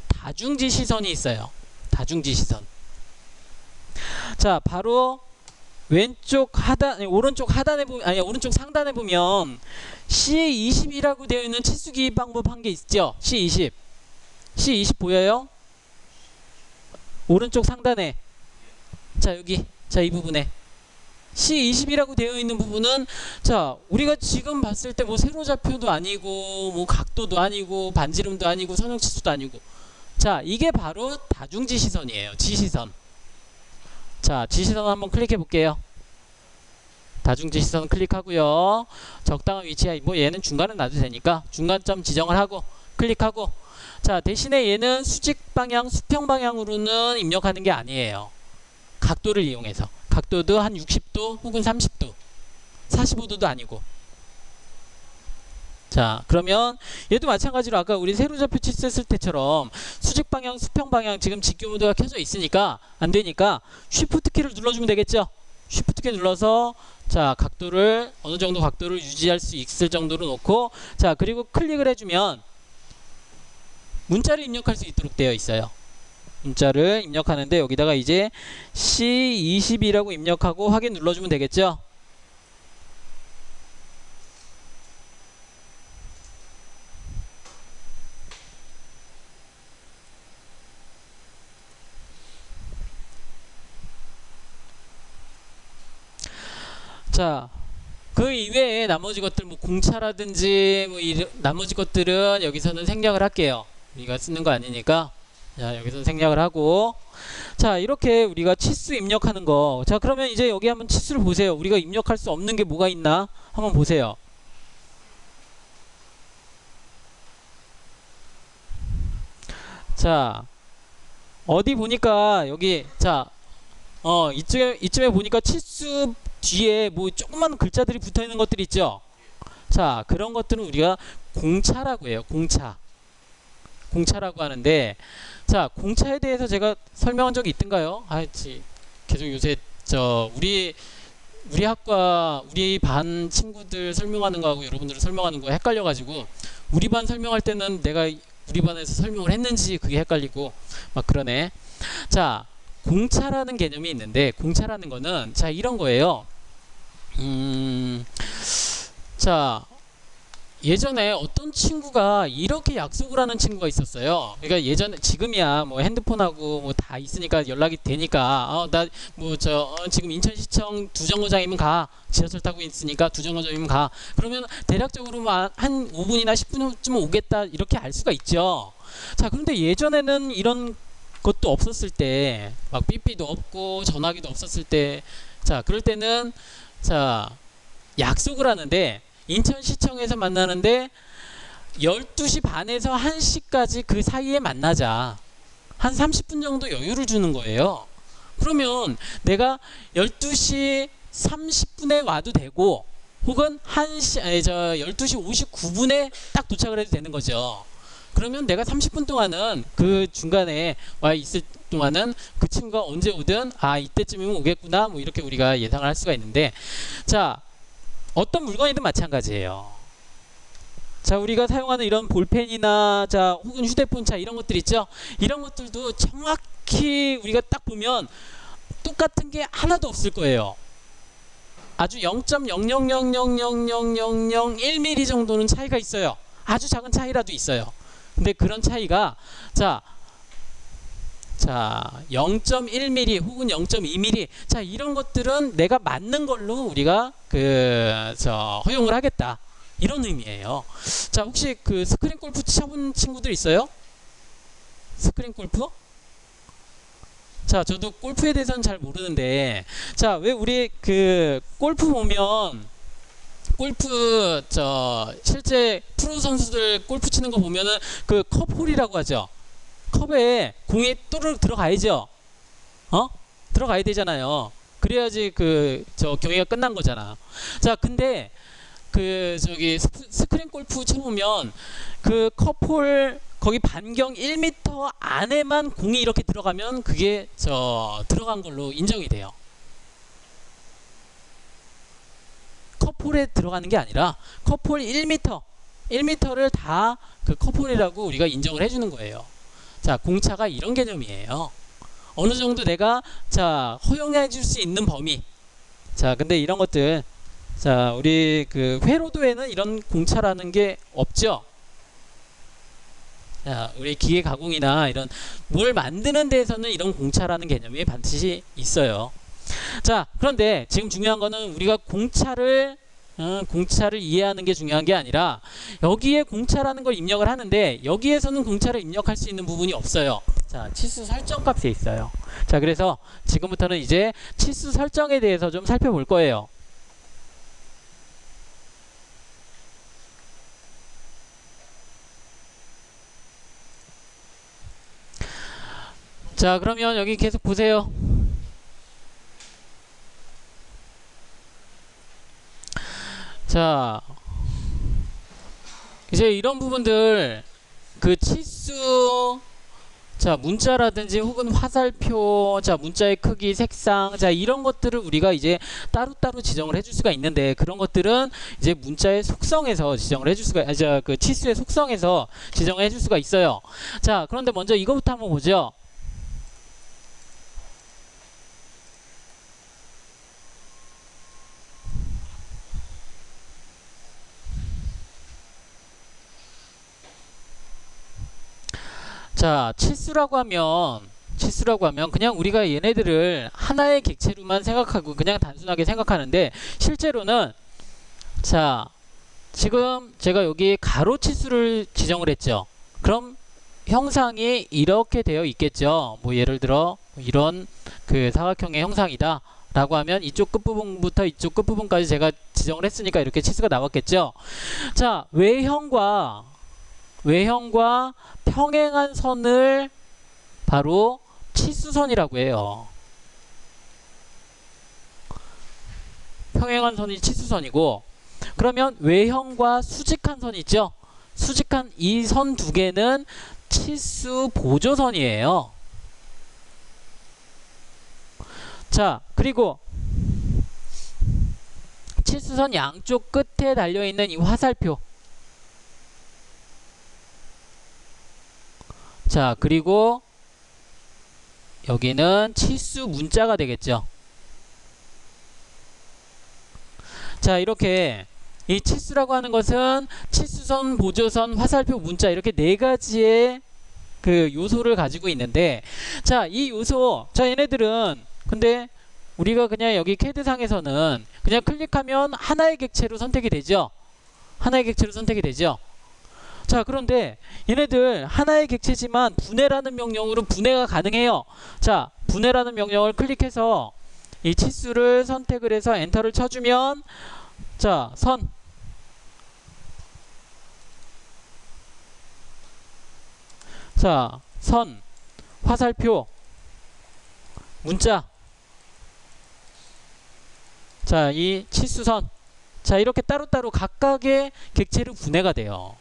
다중지 시선이 있어요. 다중지 시선. 자, 바로 왼쪽 하단, 오른쪽 하단에 보면, 아니 오른쪽 상단에 보면 C20이라고 되어 있는 치수 기입 방법 한 개 있죠. C20. C20 보여요? 오른쪽 상단에. 자, 여기. 자, 이 부분에. C20이라고 되어 있는 부분은, 자, 우리가 지금 봤을 때 뭐 세로좌표도 아니고 뭐 각도도 아니고 반지름도 아니고 선형치수도 아니고, 자, 이게 바로 다중지 시선이에요. 지시선. 자, 지시선 한번 클릭해 볼게요. 다중지 시선 클릭하고요. 적당한 위치에, 뭐 얘는 중간에 놔도 되니까 중간점 지정을 하고 클릭하고, 자, 대신에 얘는 수직 방향, 수평 방향으로는 입력하는 게 아니에요. 각도를 이용해서. 각도도 한 60도 혹은 30도, 45도도 아니고. 자, 그러면 얘도 마찬가지로 아까 우리 세로좌표 치수했을 때처럼 수직 방향, 수평 방향, 지금 직교 모드가 켜져 있으니까 안 되니까 쉬프트 키를 눌러주면 되겠죠. 쉬프트 키 눌러서, 자, 각도를 어느 정도 각도를 유지할 수 있을 정도로 놓고, 자, 그리고 클릭을 해주면 문자를 입력할 수 있도록 되어 있어요. 문자를 입력하는데 여기다가 이제 C20이라고 입력하고 확인 눌러주면 되겠죠. 자, 그 이외에 나머지 것들, 뭐 공차라든지 뭐 나머지 것들은 여기서는 생략을 할게요. 우리가 쓰는 거 아니니까. 자, 여기서 생략을 하고, 자, 이렇게 우리가 치수 입력하는 거. 자, 그러면 이제 여기 한번 치수를 보세요. 우리가 입력할 수 없는 게 뭐가 있나 한번 보세요. 자, 어디 보니까 여기, 자, 이쯤에 보니까 치수 뒤에 뭐 조그만 글자들이 붙어 있는 것들이 있죠. 자, 그런 것들은 우리가 공차라고 해요. 공차라고 하는데, 자, 공차에 대해서 제가 설명한 적이 있던가요? 계속 요새 우리 학과 우리 반 친구들 설명하는 거하고 여러분들 설명하는 거 헷갈려가지고, 우리 반 설명할 때는 내가 우리 반에서 설명을 했는지 그게 헷갈리고 막 그러네. 자, 공차라는 개념이 있는데, 공차라는 거는, 자, 이런 거예요. 자, 예전에 어떤 친구가 이렇게 약속을 하는 친구가 있었어요. 그러니까 예전에, 지금이야 뭐 핸드폰하고 뭐 다 있으니까 연락이 되니까, 나 뭐 지금 인천시청 두정거장이면 가, 지하철 타고 있으니까 두정거장이면 가, 그러면 대략적으로 뭐 한 5분이나 10분쯤 오겠다, 이렇게 알 수가 있죠. 자, 그런데 예전에는 이런 것도 없었을 때, 막 삐삐도 없고 전화기도 없었을 때, 자, 그럴 때는, 자, 약속을 하는데, 인천시청에서 만나는데 12시 반에서 1시까지 그 사이에 만나자, 한 30분 정도 여유를 주는 거예요. 그러면 내가 12시 30분에 와도 되고, 혹은 12시 59분에 딱 도착을 해도 되는 거죠. 그러면 내가 30분 동안은, 그 중간에 와 있을 동안은 그 친구가 언제 오든, 이때쯤이면 오겠구나, 뭐 이렇게 우리가 예상을 할 수가 있는데, 자, 어떤 물건이든 마찬가지예요. 자, 우리가 사용하는 이런 볼펜이나, 자, 혹은 휴대폰, 자, 이런 것들 있죠. 이런 것들도 정확히 우리가 딱 보면 똑같은 게 하나도 없을 거예요. 아주 0.000000001mm 정도는 차이가 있어요. 아주 작은 차이라도 있어요. 근데 그런 차이가, 자, 0.1mm 혹은 0.2mm, 자, 이런 것들은 내가 맞는 걸로 우리가 허용을 하겠다, 이런 의미예요. 자, 혹시 그 스크린 골프 쳐본 친구들 있어요? 스크린 골프? 자, 저도 골프에 대해서는 잘 모르는데, 자, 왜 우리 그 골프 보면, 골프 실제 프로 선수들 골프 치는 거 보면은 그 컵홀이라고 하죠. 컵에 공이 또르륵 들어가야죠. 들어가야 되잖아요. 그래야지 경기가 끝난 거잖아. 자, 근데 스크린 골프 쳐보면 그 컵홀 거기 반경 1m 안에만 공이 이렇게 들어가면 그게 들어간 걸로 인정이 돼요. 컵홀에 들어가는 게 아니라 컵홀 1m를 다 그 컵홀이라고 우리가 인정을 해주는 거예요. 자, 공차가 이런 개념이에요. 어느 정도 내가 허용해 줄 수 있는 범위. 자, 근데 이런 것들, 자, 우리 그 회로도에는 이런 공차라는 게 없죠. 자, 우리 기계 가공이나 이런 뭘 만드는 데에서는 이런 공차라는 개념이 반드시 있어요. 자, 그런데 지금 중요한 거는 우리가 공차를 이해하는 게 중요한 게 아니라 여기에 공차라는 걸 입력을 하는데 여기에서는 공차를 입력할 수 있는 부분이 없어요. 자, 치수 설정 값에 있어요. 자, 그래서 지금부터는 이제 치수 설정에 대해서 좀 살펴볼 거예요. 자, 그러면 여기 계속 보세요. 자, 이제 이런 부분들 그 치수, 자, 문자라든지 혹은 화살표, 자, 문자의 크기, 색상, 자, 이런 것들을 우리가 이제 따로따로 지정을 해줄 수가 있는데 그런 것들은 이제 문자의 속성에서 지정을 해줄 수가, 그 치수의 속성에서 지정을 해줄 수가 있어요. 자, 그런데 먼저 이거부터 한번 보죠. 자, 치수라고 하면 그냥 우리가 얘네들을 하나의 객체로만 생각하고 그냥 단순하게 생각하는데 실제로는, 자, 지금 제가 여기 가로 치수를 지정을 했죠. 그럼 형상이 이렇게 되어 있겠죠. 뭐 예를 들어 이런 그 사각형의 형상이다 라고 하면 이쪽 끝부분부터 이쪽 끝부분까지 제가 지정을 했으니까 이렇게 치수가 나왔겠죠. 자, 외형과 평행한 선을 바로 치수선이라고 해요. 평행한 선이 치수선이고, 그러면 외형과 수직한 선이 있죠. 수직한 이 선 두 개는 치수 보조선이에요. 자, 그리고 치수선 양쪽 끝에 달려있는 이 화살표, 자, 그리고 여기는 치수 문자가 되겠죠. 자, 이렇게 이 치수라고 하는 것은 치수선, 보조선, 화살표, 문자 이렇게 네 가지의 그 요소를 가지고 있는데, 자, 이 요소, 자, 얘네들은 근데 우리가 그냥 여기 캐드상에서는 그냥 클릭하면 하나의 객체로 선택이 되죠. 하나의 객체로 선택이 되죠. 자, 그런데 얘네들 하나의 객체지만 분해라는 명령으로 분해가 가능해요. 자, 분해라는 명령을 클릭해서 이 치수를 선택을 해서 엔터를 쳐주면, 자, 선, 자, 선, 화살표, 문자, 자, 이 치수선, 자, 이렇게 따로따로 각각의 객체로 분해가 돼요.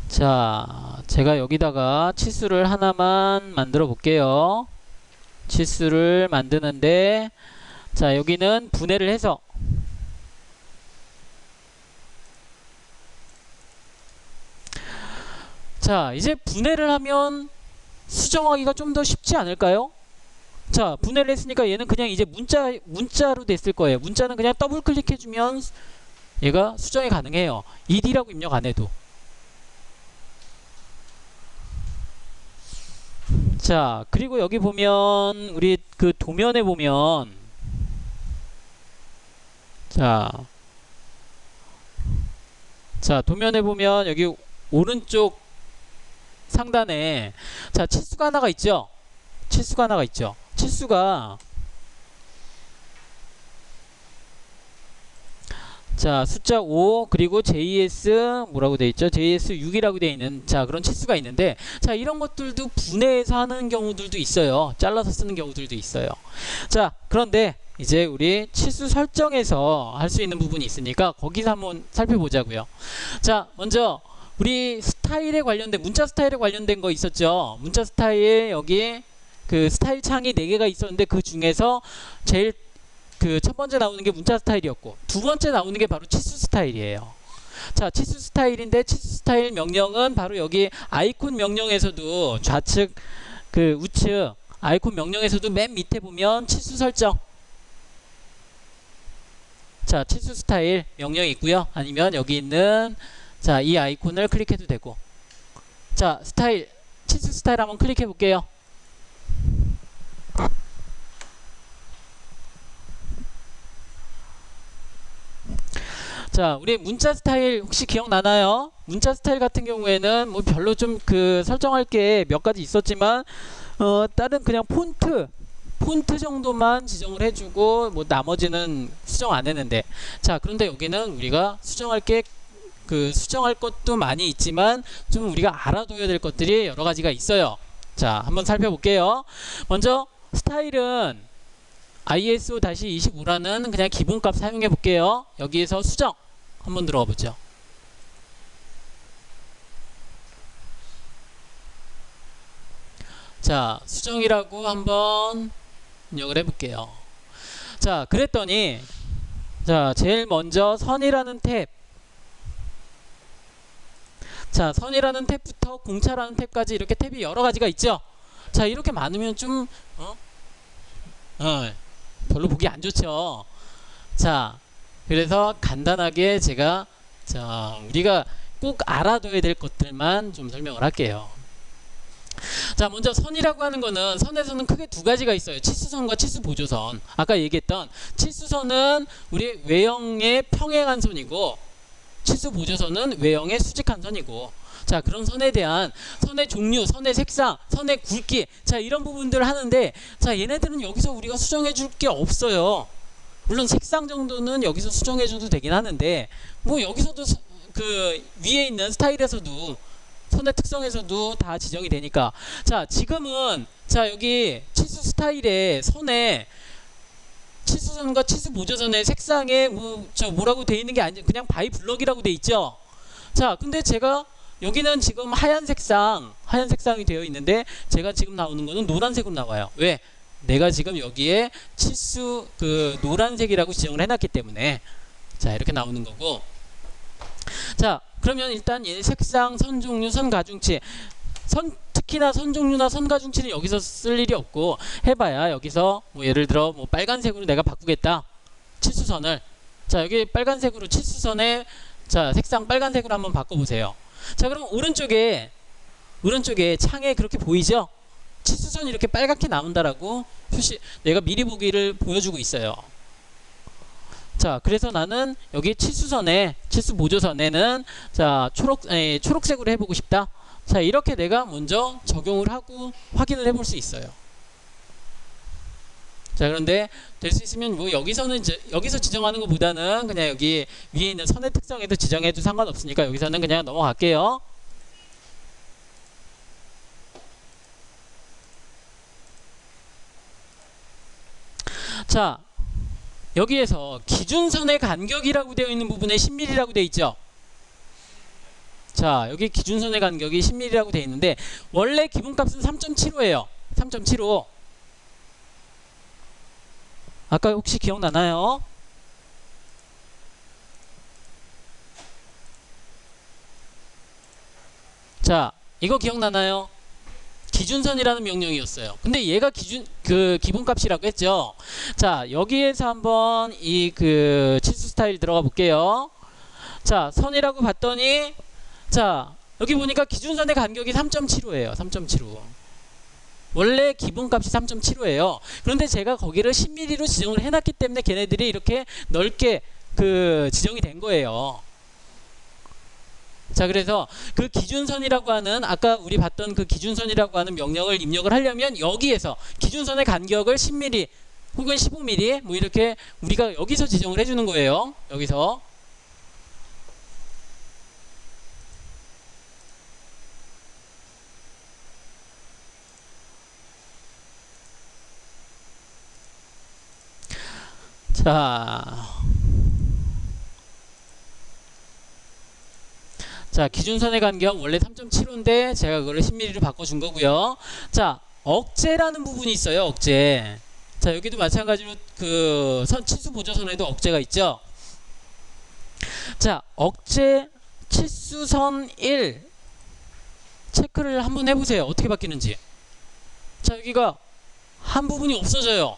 자, 제가 여기다가 치수를 하나만 만들어 볼게요. 치수를 만드는데, 자, 여기는 분해를 해서, 자, 이제 분해를 하면 수정하기가 좀 더 쉽지 않을까요? 자, 분해를 했으니까 얘는 그냥 이제 문자로 됐을 거예요. 문자는 그냥 더블 클릭해주면 얘가 수정이 가능해요. ed라고 입력 안 해도. 자, 그리고 여기 보면 우리 그 도면에 보면, 자, 도면에 보면 여기 오른쪽 상단에, 자, 치수가 하나가 있죠. 치수가 하나가 있죠. 치수가, 자, 숫자 5 그리고 JS 뭐라고 되어 있죠? JS 6이라고 되어 있는, 자, 그런 치수가 있는데, 자, 이런 것들도 분해해서 하는 경우들도 있어요. 잘라서 쓰는 경우들도 있어요. 자, 그런데 이제 우리 치수 설정에서 할 수 있는 부분이 있으니까 거기서 한번 살펴보자고요. 자, 먼저 우리 스타일에 관련된 문자 스타일에 관련된 거 있었죠. 문자 스타일 여기 그 스타일 창이 4개가 있었는데 그 중에서 제일 그 첫 번째 나오는 게 문자 스타일이었고 두 번째 나오는 게 바로 치수 스타일이에요. 자, 치수 스타일인데 치수 스타일 명령은 바로 여기 아이콘 명령에서도 좌측 그 우측 아이콘 명령에서도 맨 밑에 보면 치수 설정, 자 치수 스타일 명령이 있고요. 아니면 여기 있는 자 이 아이콘을 클릭해도 되고, 자 스타일 치수 스타일 한번 클릭해 볼게요. 자, 우리 문자 스타일 혹시 기억나나요? 문자 스타일 같은 경우에는 뭐 별로 좀 그 설정할 게 몇 가지 있었지만 다른 그냥 폰트 정도만 지정을 해주고 뭐 나머지는 수정 안 했는데, 자 그런데 여기는 우리가 수정할 게 수정할 것도 많이 있지만 좀 우리가 알아둬야 될 것들이 여러 가지가 있어요. 자, 한번 살펴볼게요. 먼저 스타일은 ISO-25라는 그냥 기본값 사용해 볼게요. 여기에서 수정 한번 들어가 보죠. 자, 수정이라고 한번 입력을 해 볼게요. 자, 그랬더니 자, 제일 먼저 선이라는 탭, 자 선이라는 탭부터 공차라는 탭까지 이렇게 탭이 여러 가지가 있죠. 자, 이렇게 많으면 좀 별로 보기 안 좋죠. 자, 그래서 간단하게 제가 자 우리가 꼭 알아둬야 될 것들만 좀 설명을 할게요. 자, 먼저 선이라고 하는 거는 선에서는 크게 두 가지가 있어요. 치수선과 치수보조선. 아까 얘기했던 치수선은 우리 외형의 평행한 선이고 치수보조선은 외형의 수직한 선이고, 자 그런 선에 대한 선의 종류, 선의 색상, 선의 굵기, 자 이런 부분들을 하는데, 자 얘네들은 여기서 우리가 수정해 줄 게 없어요. 물론 색상 정도는 여기서 수정해 줘도 되긴 하는데 뭐 여기서도 그 위에 있는 스타일에서도 선의 특성에서도 다 지정이 되니까, 자 지금은 자 여기 치수 스타일의 선에 치수선과 치수보조선의 색상에 뭐라고 돼 있는 게 아니죠. 그냥 바이 블럭이라고 돼 있죠. 자, 근데 제가 여기는 지금 하얀 색상이 되어 있는데 제가 지금 나오는 거는 노란색으로 나와요. 왜? 내가 지금 여기에 치수 노란색이라고 지정을 해놨기 때문에 자 이렇게 나오는 거고, 자 그러면 일단 얘 색상, 선 종류, 선 가중치, 특히나 선 종류나 선 가중치는 여기서 쓸 일이 없고, 해봐야 여기서 뭐 예를 들어 뭐 빨간색으로 내가 바꾸겠다 치수선을, 자 여기 빨간색으로 치수선의 자 색상 빨간색으로 한번 바꿔보세요. 자 그럼 오른쪽에 창에 그렇게 보이죠? 치수선이 이렇게 빨갛게 나온다라고 내가 미리 보기를 보여주고 있어요. 자 그래서 나는 여기 치수보조선에는 자 초록색으로 해보고 싶다. 자 이렇게 내가 먼저 적용을 하고 확인을 해볼 수 있어요. 자 그런데 될 수 있으면 뭐 여기서 지정하는 것보다는 그냥 여기 위에 있는 선의 특성에도 지정해도 상관없으니까 여기서는 그냥 넘어갈게요. 자 여기에서 기준선의 간격이라고 되어 있는 부분에 10mm라고 되어 있죠. 자 여기 기준선의 간격이 10mm라고 되어 있는데 원래 기본값은 3.75예요 3.75. 아까 혹시 기억나나요? 자 이거 기억나나요? 기준선이라는 명령이었어요. 근데 얘가 기본값이라고 했죠. 자 여기에서 한번 이 치수 스타일 들어가 볼게요. 자 선이라고 봤더니 자 여기 보니까 기준선의 간격이 3.75예요 3.75. 원래 기본값이 3.75예요 그런데 제가 거기를 10mm로 지정을 해놨기 때문에 걔네들이 이렇게 넓게 지정이 된 거예요. 자 그래서 그 기준선이라고 하는 아까 우리 봤던 그 기준선이라고 하는 명령을 입력을 하려면 여기에서 기준선의 간격을 10mm 혹은 15mm 뭐 이렇게 우리가 여기서 지정을 해주는 거예요. 여기서 자, 기준선의 간격 원래 3.75인데 제가 그거를 10mm로 바꿔준 거고요. 자, 억제라는 부분이 있어요. 억제. 자, 여기도 마찬가지로 그 치수 보조선에도 억제가 있죠. 자, 억제 치수선 1 체크를 한번 해보세요. 어떻게 바뀌는지. 자, 여기가 한 부분이 없어져요.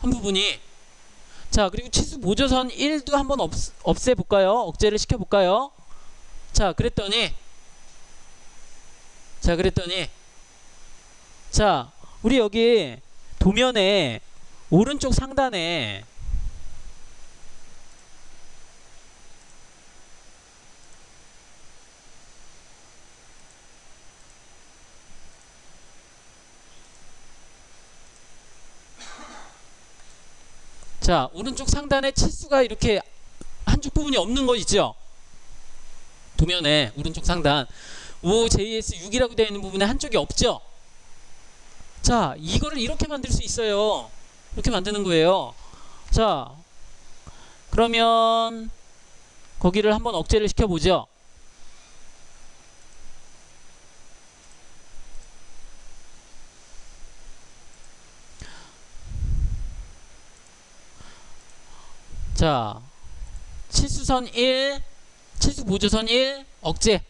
한 부분이. 자, 그리고 치수 보조선 1도 한번 없애볼까요? 억제를 시켜볼까요? 자, 그랬더니 자, 우리 여기 도면에 오른쪽 상단에 자, 오른쪽 상단에 치수가 이렇게 한쪽 부분이 없는 거 있죠? 도면에 오른쪽 상단 OJS6이라고 되어 있는 부분에 한쪽이 없죠? 자, 이거를 이렇게 만들 수 있어요. 이렇게 만드는 거예요. 자, 그러면 거기를 한번 억제를 시켜보죠. 자, 치수선 1 치수 보조선 1 억제.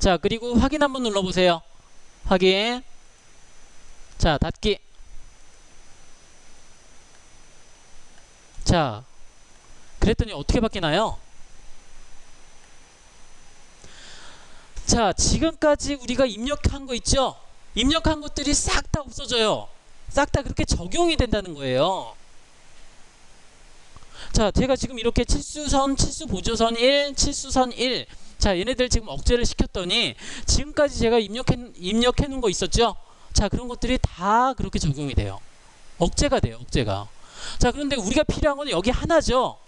자, 그리고 확인 한번 눌러보세요. 확인. 자, 닫기. 자, 그랬더니 어떻게 바뀌나요? 자, 지금까지 우리가 입력한 거 있죠? 입력한 것들이 싹 다 없어져요. 싹 다 그렇게 적용이 된다는 거예요. 자, 제가 지금 이렇게 치수선, 치수 보조선 1, 치수선 1. 자, 얘네들 지금 억제를 시켰더니 지금까지 제가 입력해 놓은 거 있었죠? 자, 그런 것들이 다 그렇게 적용이 돼요. 억제가 돼요, 억제가. 자, 그런데 우리가 필요한 건 여기 하나죠?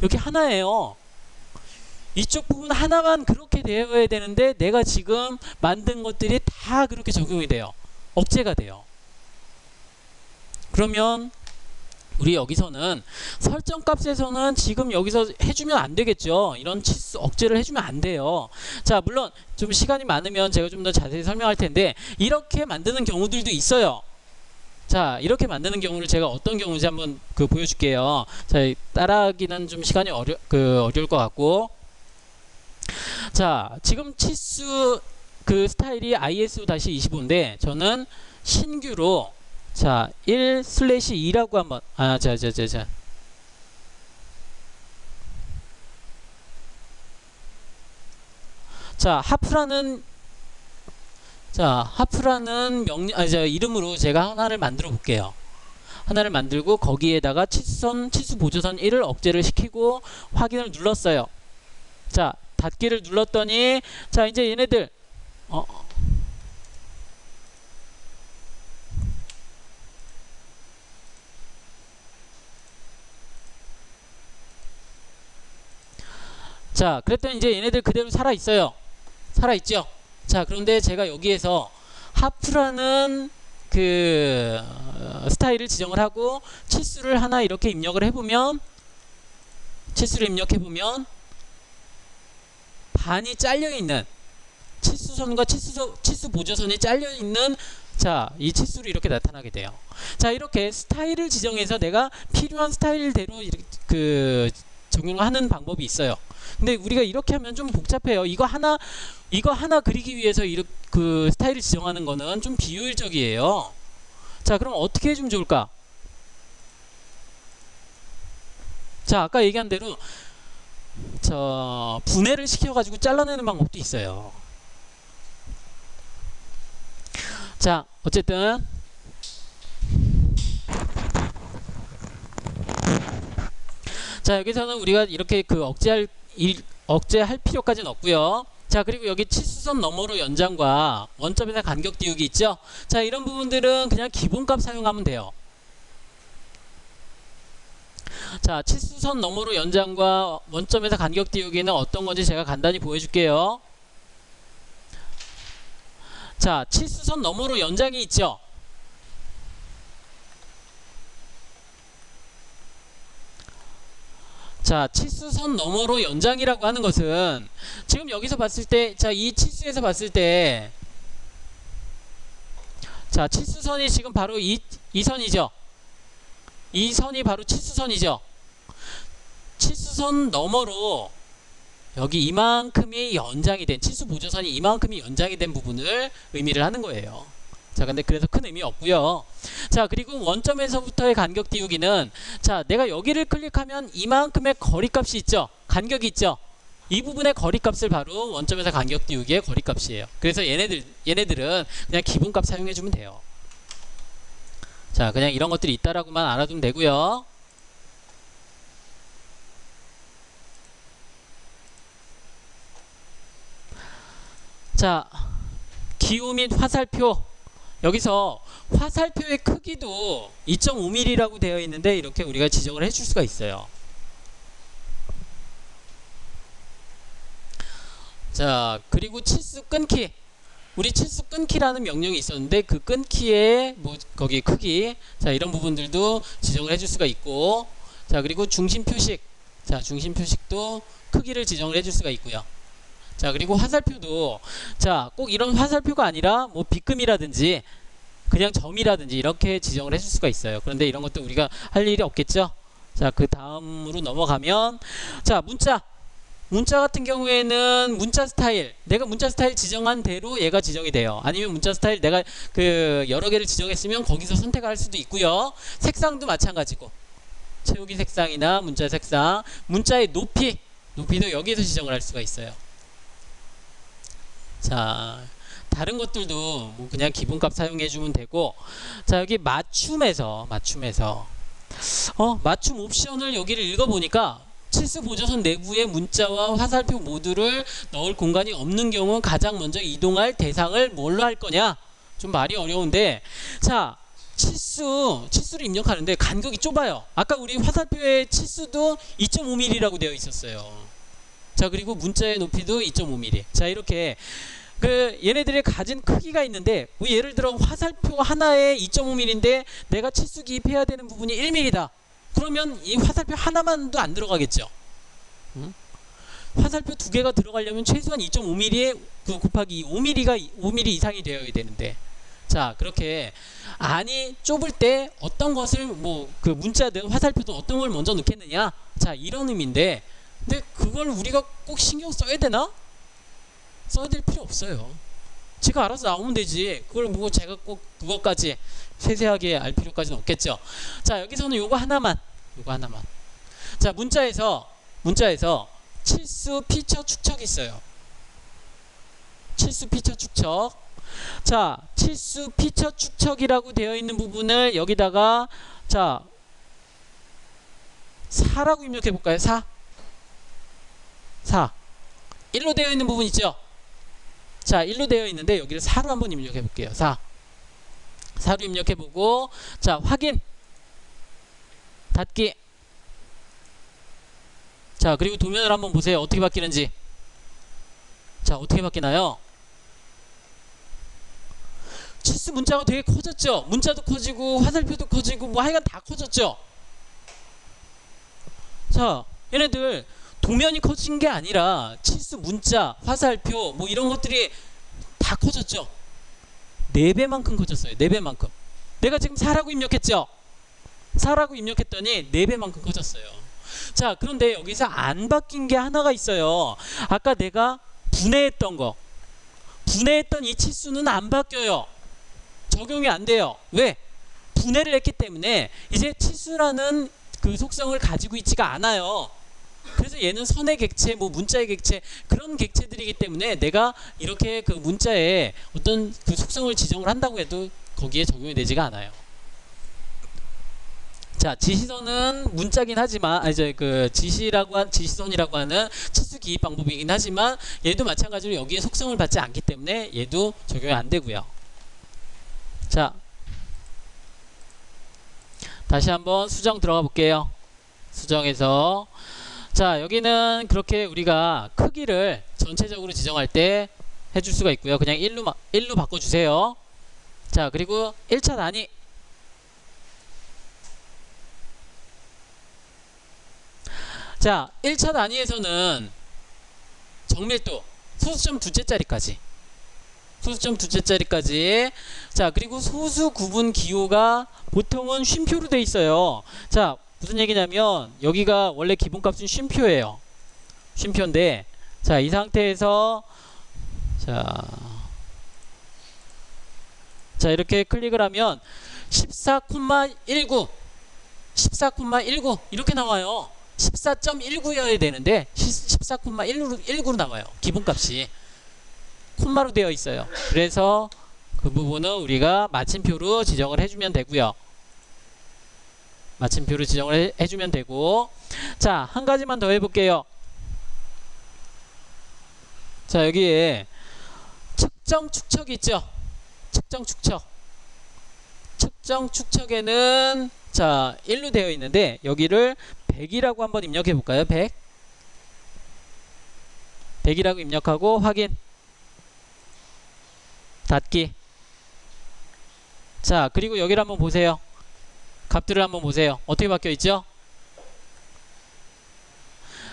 여기 하나예요. 이쪽 부분 하나만 그렇게 되어야 되는데 내가 지금 만든 것들이 다 그렇게 적용이 돼요. 억제가 돼요. 그러면 우리 여기서는 설정값에서는 지금 여기서 해주면 안 되겠죠. 이런 치수 억제를 해주면 안 돼요. 자, 물론 좀 시간이 많으면 제가 좀 더 자세히 설명할 텐데 이렇게 만드는 경우들도 있어요. 자, 이렇게 만드는 경우를 제가 어떤 경우인지 한번 보여줄게요. 자, 따라하기는 좀 시간이 어려울 것 같고. 자, 지금 치수 스타일이 ISO-25인데 저는 신규로 자, 1/2라고 한번 자, 하프라는 이름으로 제가 하나를 만들어 볼게요. 하나를 만들고 거기에다가 치수 보조선 1을 억제를 시키고 확인을 눌렀어요. 자, 닫기를 눌렀더니 자, 이제 얘네들 자, 그랬더니 이제 얘네들 그대로 살아있어요. 살아있죠? 자, 그런데 제가 여기에서 하프라는 스타일을 지정을 하고 치수를 하나 이렇게 입력을 해보면 반이 잘려있는 치수선과 치수 보조선이 잘려있는 자, 이 치수로 이렇게 나타나게 돼요. 자, 이렇게 스타일을 지정해서 내가 필요한 스타일대로 이렇게 적용하는 방법이 있어요. 근데 우리가 이렇게 하면 좀 복잡해요. 이거 하나 그리기 위해서 이렇게 스타일을 지정하는 거는 좀 비효율적이에요. 자, 그럼 어떻게 해주면 좋을까? 자, 아까 얘기한 대로 분해를 시켜가지고 잘라내는 방법도 있어요. 자, 어쨌든 자, 여기서는 우리가 이렇게 억제할 필요까지는 없고요. 자, 그리고 여기 치수선 너머로 연장과 원점에서 간격 띄우기 있죠? 자, 이런 부분들은 그냥 기본값 사용하면 돼요. 자, 치수선 너머로 연장과 원점에서 간격 띄우기는 어떤 건지 제가 간단히 보여줄게요. 자, 치수선 너머로 연장이 있죠? 자, 치수선 너머로 연장이라고 하는 것은 지금 여기서 봤을 때, 자, 이 치수에서 봤을 때, 자, 치수선이 지금 바로 이 선이죠. 이 선이 바로 치수선이죠. 치수선 너머로 여기 이만큼이 연장이 된, 치수 보조선이 이만큼이 연장이 된 부분을 의미를 하는 거예요. 자, 근데 그래서 큰 의미 없고요. 자, 그리고 원점에서부터의 간격 띄우기는, 자, 내가 여기를 클릭하면 이만큼의 거리값이 있죠. 간격이 있죠. 이 부분의 거리값을 바로 원점에서 간격 띄우기의 거리값이에요. 그래서 얘네들은 그냥 기본값 사용해주면 돼요. 자, 그냥 이런 것들이 있다라고만 알아두면 되고요. 자, 기호 및 화살표. 여기서 화살표의 크기도 2.5mm라고 되어 있는데 이렇게 우리가 지정을 해줄 수가 있어요. 자, 그리고 치수 끊기. 우리 치수 끊기라는 명령이 있었는데 그 끊기의 뭐 거기 크기, 자, 이런 부분들도 지정을 해줄 수가 있고, 자, 그리고 중심 표식. 자, 중심 표식도 크기를 지정을 해줄 수가 있고요. 자, 그리고 화살표도, 자, 꼭 이런 화살표가 아니라 뭐 비금이라든지 그냥 점이라든지 이렇게 지정을 해줄 수가 있어요. 그런데 이런 것도 우리가 할 일이 없겠죠. 자, 그 다음으로 넘어가면, 자, 문자 같은 경우에는 문자 스타일, 내가 문자 스타일 지정한 대로 얘가 지정이 돼요. 아니면 문자 스타일 내가 그 여러 개를 지정했으면 거기서 선택을 할 수도 있고요. 색상도 마찬가지고, 채우기 색상이나 문자 색상, 문자의 높이도 여기에서 지정을 할 수가 있어요. 자, 다른 것들도 뭐 그냥 기본값 사용해주면 되고, 자, 여기 맞춤에서 맞춤 옵션을 여기를 읽어보니까 치수 보조선 내부에 문자와 화살표 모두를 넣을 공간이 없는 경우 가장 먼저 이동할 대상을 뭘로 할 거냐? 좀 말이 어려운데, 자, 치수를 입력하는데 간격이 좁아요. 아까 우리 화살표의 치수도 2.5mm라고 되어 있었어요. 자, 그리고 문자의 높이도 2.5mm. 자, 이렇게 그 얘네들이 가진 크기가 있는데, 뭐 예를 들어 화살표 하나에 2.5mm인데 내가 치수 기입해야 되는 부분이 1mm다. 그러면 이 화살표 하나만도 안 들어가겠죠. 화살표 두 개가 들어가려면 최소한 2.5mm에 그 곱하기 5mm 이상이 되어야 되는데, 자, 그렇게 안이 좁을 때 어떤 것을 뭐 그 문자든 화살표든 어떤 걸 먼저 넣겠느냐, 자, 이런 의미인데, 근데 그걸 우리가 꼭 신경 써야 되나? 써야 될 필요 없어요. 제가 알아서 나오면 되지. 그걸 뭐 제가 꼭 그것까지 세세하게 알 필요까지는 없겠죠. 자, 여기서는 요거 하나만. 자, 문자에서 치수 피처 축척이 있어요. 치수 피처 축척. 자, 치수 피처 축척이라고 되어 있는 부분을 여기다가, 자, 4라고 입력해 볼까요? 4. 1로 되어 있는 부분 있죠? 자, 1로 되어 있는데 여기를 4로 한번 입력해 볼게요. 4로 입력해 보고, 자, 확인, 닫기. 자, 그리고 도면을 한번 보세요. 어떻게 바뀌는지. 자, 어떻게 바뀌나요? 치수 문자가 되게 커졌죠? 문자도 커지고 화살표도 커지고 뭐 하여간 다 커졌죠? 자, 얘네들 도면이 커진 게 아니라 치수 문자, 화살표 뭐 이런 것들이 다 커졌죠? 4배만큼 커졌어요. 4배만큼. 내가 지금 4라고 입력했죠? 4라고 입력했더니 4배만큼 커졌어요. 자, 그런데 여기서 안 바뀐 게 하나가 있어요. 아까 내가 분해했던 이 치수는 안 바뀌어요. 적용이 안 돼요. 왜? 분해를 했기 때문에 이제 치수라는 그 속성을 가지고 있지가 않아요. 그래서 얘는 선의 객체, 뭐 문자의 객체, 그런 객체들이기 때문에 내가 이렇게 그 문자에 어떤 그 속성을 지정을 한다고 해도 거기에 적용이 되지가 않아요. 자, 지시선은 문자긴 하지만, 이제 그 지시선이라고 하는 치수 기입 방법이긴 하지만 얘도 마찬가지로 여기에 속성을 받지 않기 때문에 얘도 적용이 안 되고요. 자, 다시 한번 수정 들어가 볼게요. 수정에서, 자, 여기는 그렇게 우리가 크기를 전체적으로 지정할 때 해줄 수가 있고요. 그냥 1로 바꿔주세요. 자, 그리고 1차 단위. 자, 1차 단위에서는 정밀도 소수점 두째 자리까지. 소수점 두째 자리까지. 자, 그리고 소수 구분 기호가 보통은 쉼표로 돼 있어요. 자, 무슨 얘기냐면 여기가 원래 기본값은 쉼표예요. 쉼표인데, 자, 이 상태에서 자 이렇게 클릭을 하면 14,19 14,19 이렇게 나와요. 14.19여야 되는데 14,19로 나와요. 기본값이 콤마로 되어 있어요. 그래서 그 부분은 우리가 마침표로 지정을 해주면 되고요. 마침표로 지정을 해주면 되고, 자, 한 가지만 더 해볼게요. 자, 여기에 측정 축척이 있죠. 측정 축척. 측정 축척에는 자 1로 되어 있는데 여기를 100이라고 한번 입력해 볼까요? 100. 100이라고 입력하고 확인. 닫기. 자, 그리고 여기를 한번 보세요. 값들을 한번 보세요. 어떻게 바뀌어 있죠?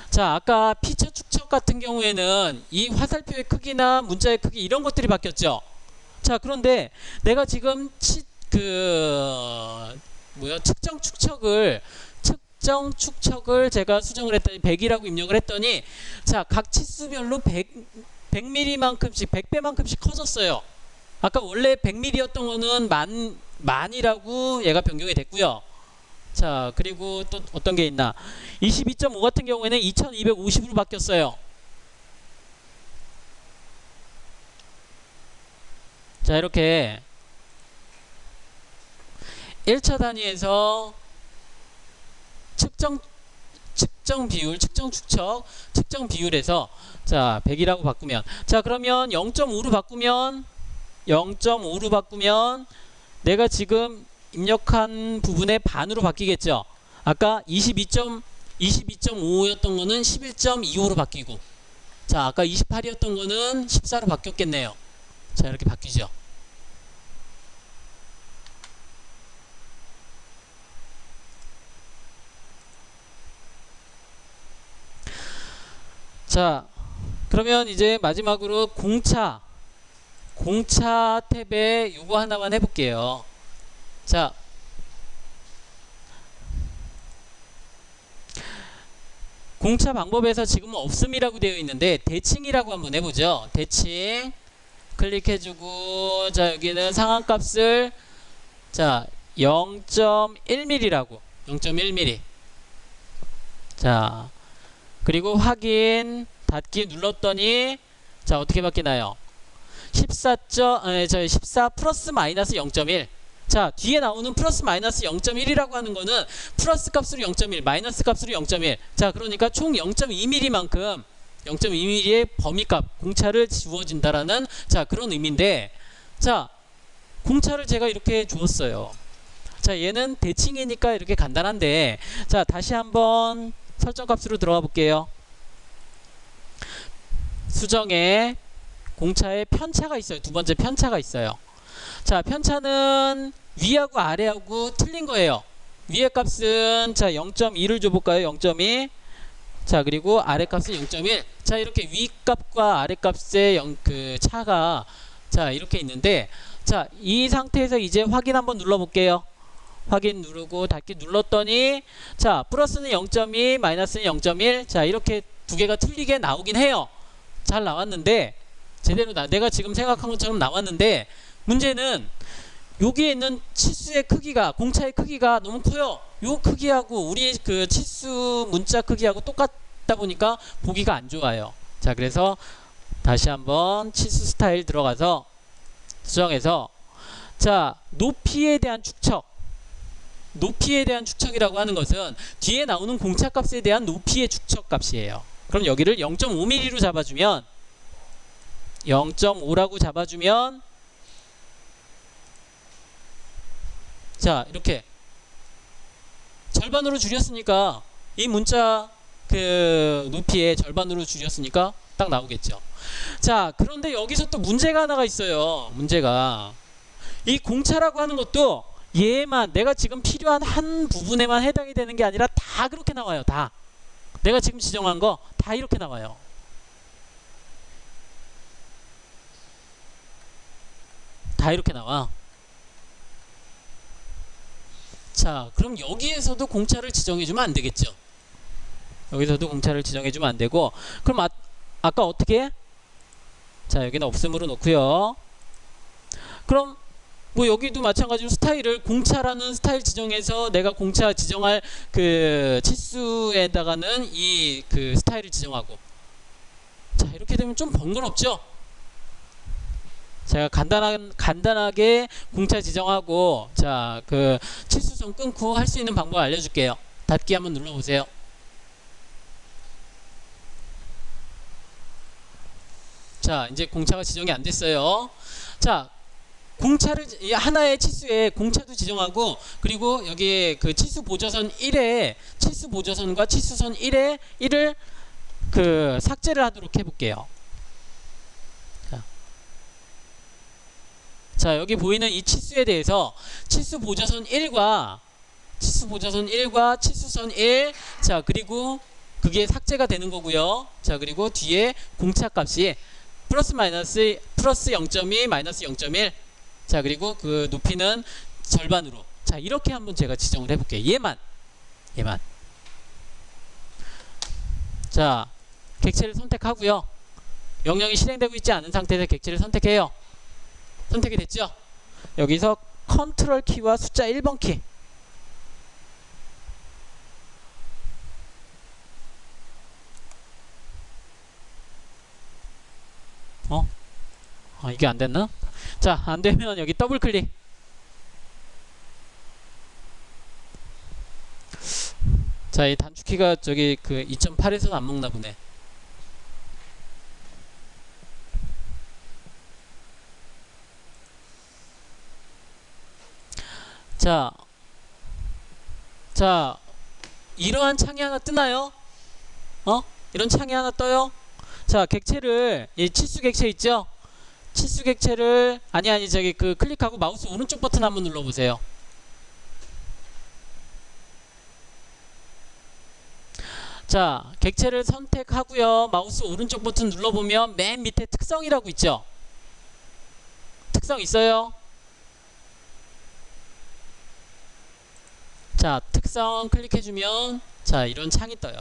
자, 아까 피처 축척 같은 경우에는 이 화살표의 크기나 문자의 크기 이런 것들이 바뀌었죠. 자, 그런데 내가 지금 측정 축척을 제가 수정을 했더니 100이라고 입력을 했더니 자, 각 치수별로 100mm만큼씩 100배만큼씩 커졌어요. 아까 원래 100mm였던 거는 만이라고 얘가 변경이 됐고요. 자, 그리고 또 어떤 게 있나? 22.5 같은 경우에는 2250으로 바뀌었어요. 자, 이렇게 1차 단위에서 측정 비율, 측정 축척, 측정 비율에서 자, 100이라고 바꾸면, 자, 그러면 0.5로 바꾸면 내가 지금 입력한 부분의 반으로 바뀌겠죠. 아까 22.5였던 거는 11.25로 바뀌고, 자, 아까 28이었던 거는 14로 바뀌었겠네요. 자, 이렇게 바뀌죠. 자, 그러면 이제 마지막으로 공차 탭에 요거 하나만 해볼게요. 자, 공차 방법에서 지금은 없음이라고 되어 있는데 대칭이라고 한번 해보죠. 대칭 클릭해주고, 자, 여기는 상한값을 자 0.1mm라고 0.1mm. 자, 그리고 확인 닫기 눌렀더니 자, 어떻게 바뀌나요? 14 플러스 마이너스 0.1. 자, 뒤에 나오는 플러스 마이너스 0.1이라고 하는 거는 플러스 값으로 0.1 마이너스 값으로 0.1. 자, 그러니까 총 0.2mm만큼 0.2mm의 범위값 공차를 주어진다라는 자, 그런 의미인데, 자, 공차를 제가 이렇게 주었어요. 자, 얘는 대칭이니까 이렇게 간단한데, 자, 다시 한번 설정값으로 들어가 볼게요. 수정에 공차에 편차가 있어요. 두 번째 편차가 있어요. 자, 편차는 위하고 아래하고 틀린 거예요. 위의 값은 자 0.2를 줘볼까요? 0.2. 자, 그리고 아래 값은 0.1. 자, 이렇게 위 값과 아래 값의 그 차가 자 이렇게 있는데, 자, 이 상태에서 이제 확인 한번 눌러볼게요. 확인 누르고 닫기 눌렀더니 자, 플러스는 0.2 마이너스는 0.1. 자, 이렇게 두 개가 틀리게 나오긴 해요. 잘 나왔는데 제대로 내가 지금 생각한 것처럼 나왔는데, 문제는 여기에 있는 치수의 크기가 공차의 크기가 너무 커요. 요 크기하고 우리 그 치수 문자 크기하고 똑같다 보니까 보기가 안 좋아요. 자, 그래서 다시 한번 치수 스타일 들어가서 수정해서 자, 높이에 대한 축척이라고 하는 것은 뒤에 나오는 공차 값에 대한 높이의 축척 값이에요. 그럼 여기를 0.5mm로 잡아주면 0.5라고 잡아주면 자, 이렇게 절반으로 줄였으니까 이 문자 그 높이의 절반으로 줄였으니까 딱 나오겠죠. 자, 그런데 여기서 또 문제가 하나가 있어요. 문제가 이 공차라고 하는 것도 얘만 내가 지금 필요한 한 부분에만 해당이 되는 게 아니라 다 그렇게 나와요. 다 내가 지금 지정한 거 다 이렇게 나와요. 다 이렇게 나와. 자, 그럼 여기에서도 공차를 지정해주면 안 되겠죠. 여기서도 공차를 지정해주면 안 되고, 그럼 아까 어떻게? 자, 여기는 없음으로 놓고요. 그럼 뭐 여기도 마찬가지로 스타일을 공차라는 스타일 지정해서 내가 공차 지정할 그 치수에다가는 이 그 스타일을 지정하고. 자, 이렇게 되면 좀 번거롭죠. 제가 간단하게 공차 지정하고, 자, 그 치수선 끊고 할 수 있는 방법 알려줄게요. 닫기 한번 눌러보세요. 자, 이제 공차가 지정이 안 됐어요. 자, 공차를 하나의 치수에 공차도 지정하고, 그리고 여기에 그 치수 보조선 1에 치수 보조선과 치수선 1에 1을 그 삭제를 하도록 해볼게요. 자, 여기 보이는 이 치수에 대해서 치수 보조선 1과 치수선 1, 자, 그리고 그게 삭제가 되는 거고요. 자, 그리고 뒤에 공차 값이 플러스 0.2 마이너스 0.1, 자, 그리고 그 높이는 절반으로. 자, 이렇게 한번 제가 지정을 해볼게요. 얘만. 자, 객체를 선택하고요. 명령이 실행되고 있지 않은 상태에서 객체를 선택해요. 선택이 됐죠? 여기서 컨트롤 키와 숫자 1번 키. 이게 안 됐나? 자, 안 되면 여기 더블 클릭. 자, 이 단축키가 저기 그 2.8에서는 안 먹나 보네. 자, 이러한 창이 하나 뜨나요? 이런 창이 하나 떠요? 자, 객체를, 이 치수 객체 있죠? 치수 객체를, 저기 그 클릭하고 마우스 오른쪽 버튼 한번 눌러보세요. 자, 객체를 선택하고요. 마우스 오른쪽 버튼 눌러보면 맨 밑에 특성이라고 있죠? 특성 있어요? 자, 특성 클릭해주면, 자, 이런 창이 떠요.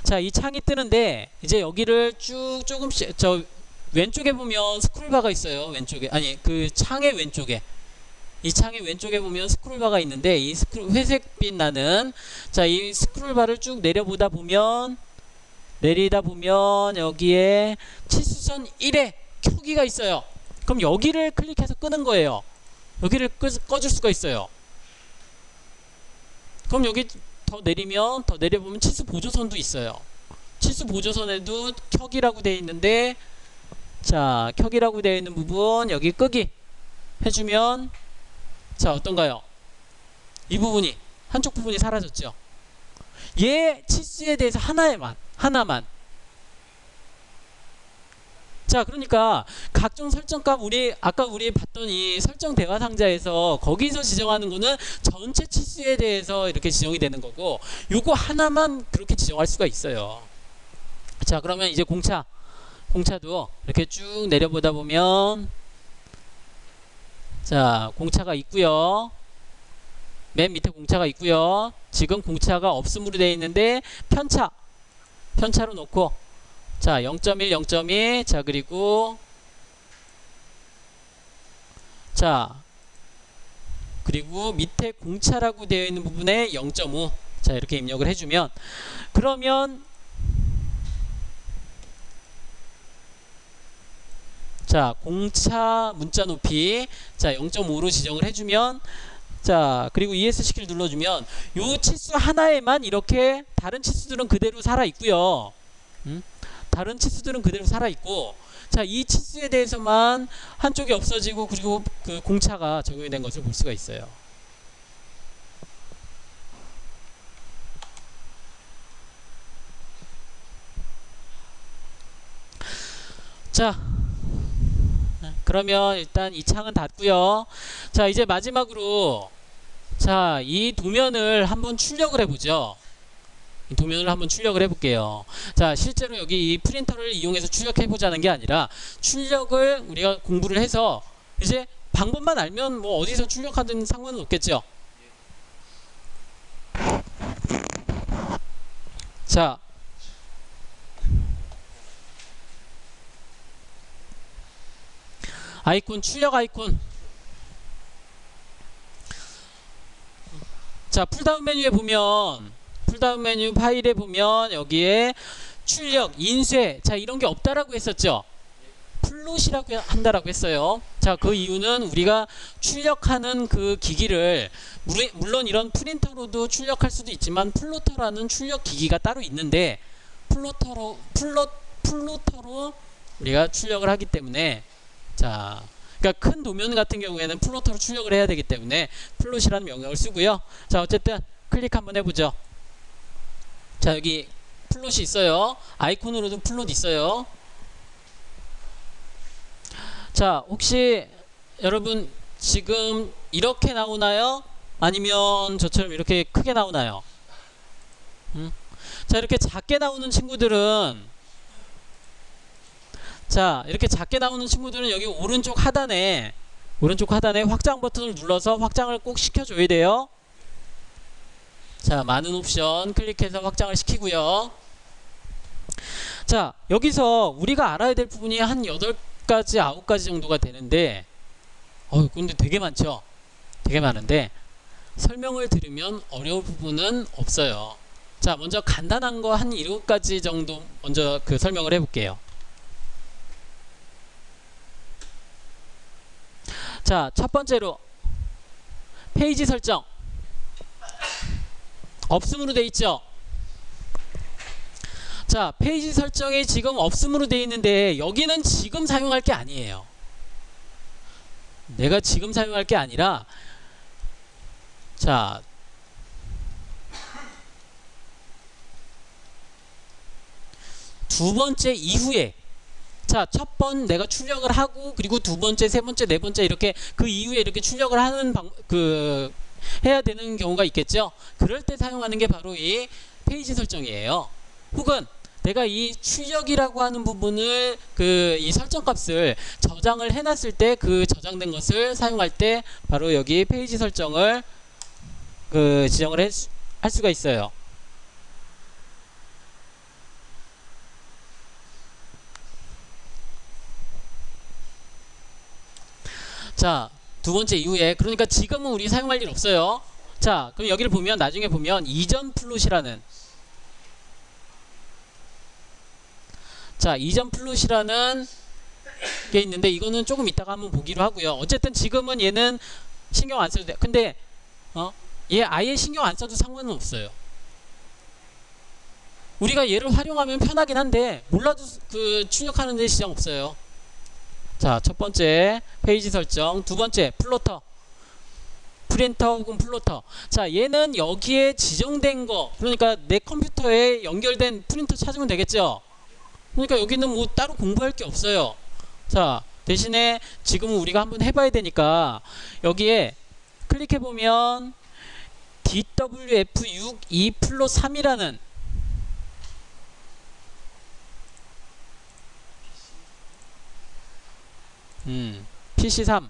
자, 이 창이 뜨는데 이제 여기를 쭉 조금씩, 저 왼쪽에 보면 스크롤바가 있어요. 왼쪽에, 그 창의 왼쪽에, 이 창의 왼쪽에 보면 스크롤바가 있는데, 이 회색빛 나는, 자, 이 스크롤바를 쭉 내리다 보면 여기에 치수선 1에 켜기가 있어요. 그럼 여기를 클릭해서 끄는 거예요. 여기를 꺼줄 수가 있어요. 그럼 여기 더 내려보면 치수 보조선도 있어요. 치수 보조선에도 켜기라고 되어 있는데, 자, 켜기라고 되어 있는 부분 여기 끄기 해주면, 자, 어떤가요? 이 부분이, 한쪽 부분이 사라졌죠. 얘 치수에 대해서 하나만. 자, 그러니까 각종 설정값, 아까 우리 봤던 이 설정 대화 상자에서 거기서 지정하는 거는 전체 치수에 대해서 이렇게 지정이 되는 거고, 요거 하나만 그렇게 지정할 수가 있어요. 자, 그러면 이제 공차도 이렇게 쭉 내려보다 보면, 자, 공차가 있고요. 맨 밑에 공차가 있고요. 지금 공차가 없음으로 되어 있는데 편차로 놓고, 자, 0.1, 0.2, 자, 그리고 밑에 공차라고 되어 있는 부분에 0.5, 자, 이렇게 입력을 해주면, 그러면, 자, 공차 문자 높이, 자, 0.5로 지정을 해주면, 자, 그리고 ESC키를 눌러주면 요 치수 하나에만 이렇게, 다른 치수들은 그대로 살아있고요. 다른 치수들은 그대로 살아있고, 자, 이 치수에 대해서만 한쪽이 없어지고, 그리고 그 공차가 적용이 된 것을 볼 수가 있어요. 자, 그러면 일단 이 창은 닫고요. 자, 이제 마지막으로, 자, 이 도면을 한번 출력을 해보죠. 이 도면을 한번 출력을 해볼게요. 자, 실제로 여기 이 프린터를 이용해서 출력해보자는 게 아니라 출력을 우리가 공부를 해서 이제 방법만 알면 뭐 어디서 출력하든 상관은 없겠죠. 자, 아이콘, 출력 아이콘. 자, 풀다운 메뉴에 보면, 풀다운 메뉴 파일에 보면 여기에 출력, 인쇄, 자, 이런 게 없다라고 했었죠. 플롯이라고 한다라고 했어요. 자, 그 이유는 우리가 출력하는 그 기기를 물론 이런 프린터로도 출력할 수도 있지만 플로터라는 출력 기기가 따로 있는데 플로터로 우리가 출력을 하기 때문에, 자, 그러니까 큰 도면 같은 경우에는 플로터로 출력을 해야 되기 때문에 플롯이라는 명령을 쓰고요. 자, 어쨌든 클릭 한번 해보죠. 자, 여기 플롯이 있어요. 아이콘으로도 플롯 있어요. 자, 혹시 여러분 지금 이렇게 나오나요? 아니면 저처럼 이렇게 크게 나오나요? 자, 이렇게 작게 나오는 친구들은, 자, 이렇게 작게 나오는 친구들은 여기 오른쪽 하단에 확장 버튼을 눌러서 확장을 꼭 시켜줘야 돼요. 자, 많은 옵션 클릭해서 확장을 시키고요. 자, 여기서 우리가 알아야 될 부분이 한 8가지 9가지 정도가 되는데, 근데 되게 많죠. 되게 많은데 설명을 들으면 어려울 부분은 없어요. 자, 먼저 간단한 거 한 7가지 정도 먼저 그 설명을 해볼게요. 자, 첫 번째로 페이지 설정 없음으로 돼 있죠. 자, 페이지 설정이 지금 없음으로 돼 있는데 여기는 지금 사용할 게 아니에요. 내가 지금 사용할 게 아니라, 자, 두 번째 이후에, 자, 첫 번 내가 출력을 하고 그리고 두 번째, 세 번째, 네 번째 이렇게 그 이후에 이렇게 출력을 하는 해야 되는 경우가 있겠죠. 그럴 때 사용하는 게 바로 이 페이지 설정이에요. 혹은 내가 이 출력이라고 하는 부분을 이 설정값을 저장을 해놨을 때 그 저장된 것을 사용할 때 바로 여기 페이지 설정을 지정을 할 수가 있어요. 자, 두 번째 이후에, 그러니까 지금은 우리 사용할 일 없어요. 자, 그럼 여기를 보면, 나중에 보면 이전 플롯이라는, 자, 이전 플롯이라는 게 있는데 이거는 조금 이따가 한번 보기로 하고요. 어쨌든 지금은 얘는 신경 안 써도 돼. 근데 얘 아예 신경 안 써도 상관은 없어요. 우리가 얘를 활용하면 편하긴 한데 몰라도 출력하는 데 지장 없어요. 자, 첫 번째 페이지 설정, 두 번째 플로터, 프린터 혹은 플로터. 자, 얘는 여기에 지정된 거, 그러니까 내 컴퓨터에 연결된 프린터 찾으면 되겠죠. 그러니까 여기는 뭐 따로 공부할 게 없어요. 자, 대신에 지금은 우리가 한번 해봐야 되니까 여기에 클릭해보면 DWF6E 플롯 3이라는 PC3,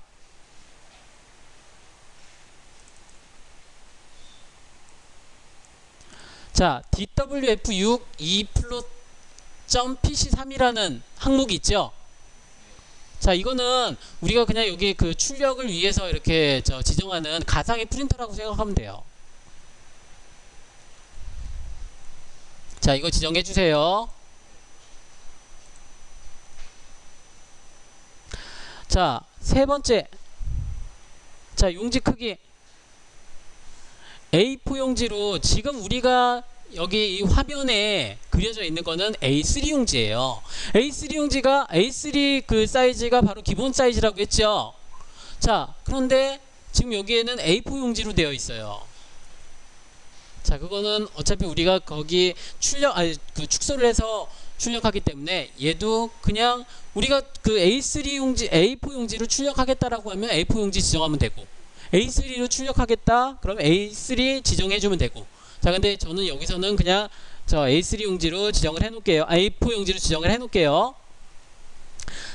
자, DWF6E 플롯 .PC3이라는 항목이 있죠. 자, 이거는 우리가 그냥 여기 출력을 위해서 이렇게 지정하는 가상의 프린터라고 생각하면 돼요. 자, 이거 지정해 주세요. 자, 세 번째, 자, 용지 크기 A4 용지로, 지금 우리가 여기 이 화면에 그려져 있는 거는 A3 용지예요. A3 용지가, A3 사이즈가 바로 기본 사이즈라고 했죠. 자, 그런데 지금 여기에는 A4 용지로 되어 있어요. 자, 그거는 어차피 우리가 거기 축소를 해서 출력하기 때문에 얘도 그냥 우리가 A3 용지, A4 용지로 출력하겠다라고 하면 A4 용지 지정하면 되고, A3로 출력하겠다. 그럼 A3 지정해주면 되고. 자, 근데 저는 여기서는 그냥 저 A3 용지로 지정을 해놓을게요. A4 용지로 지정을 해놓을게요.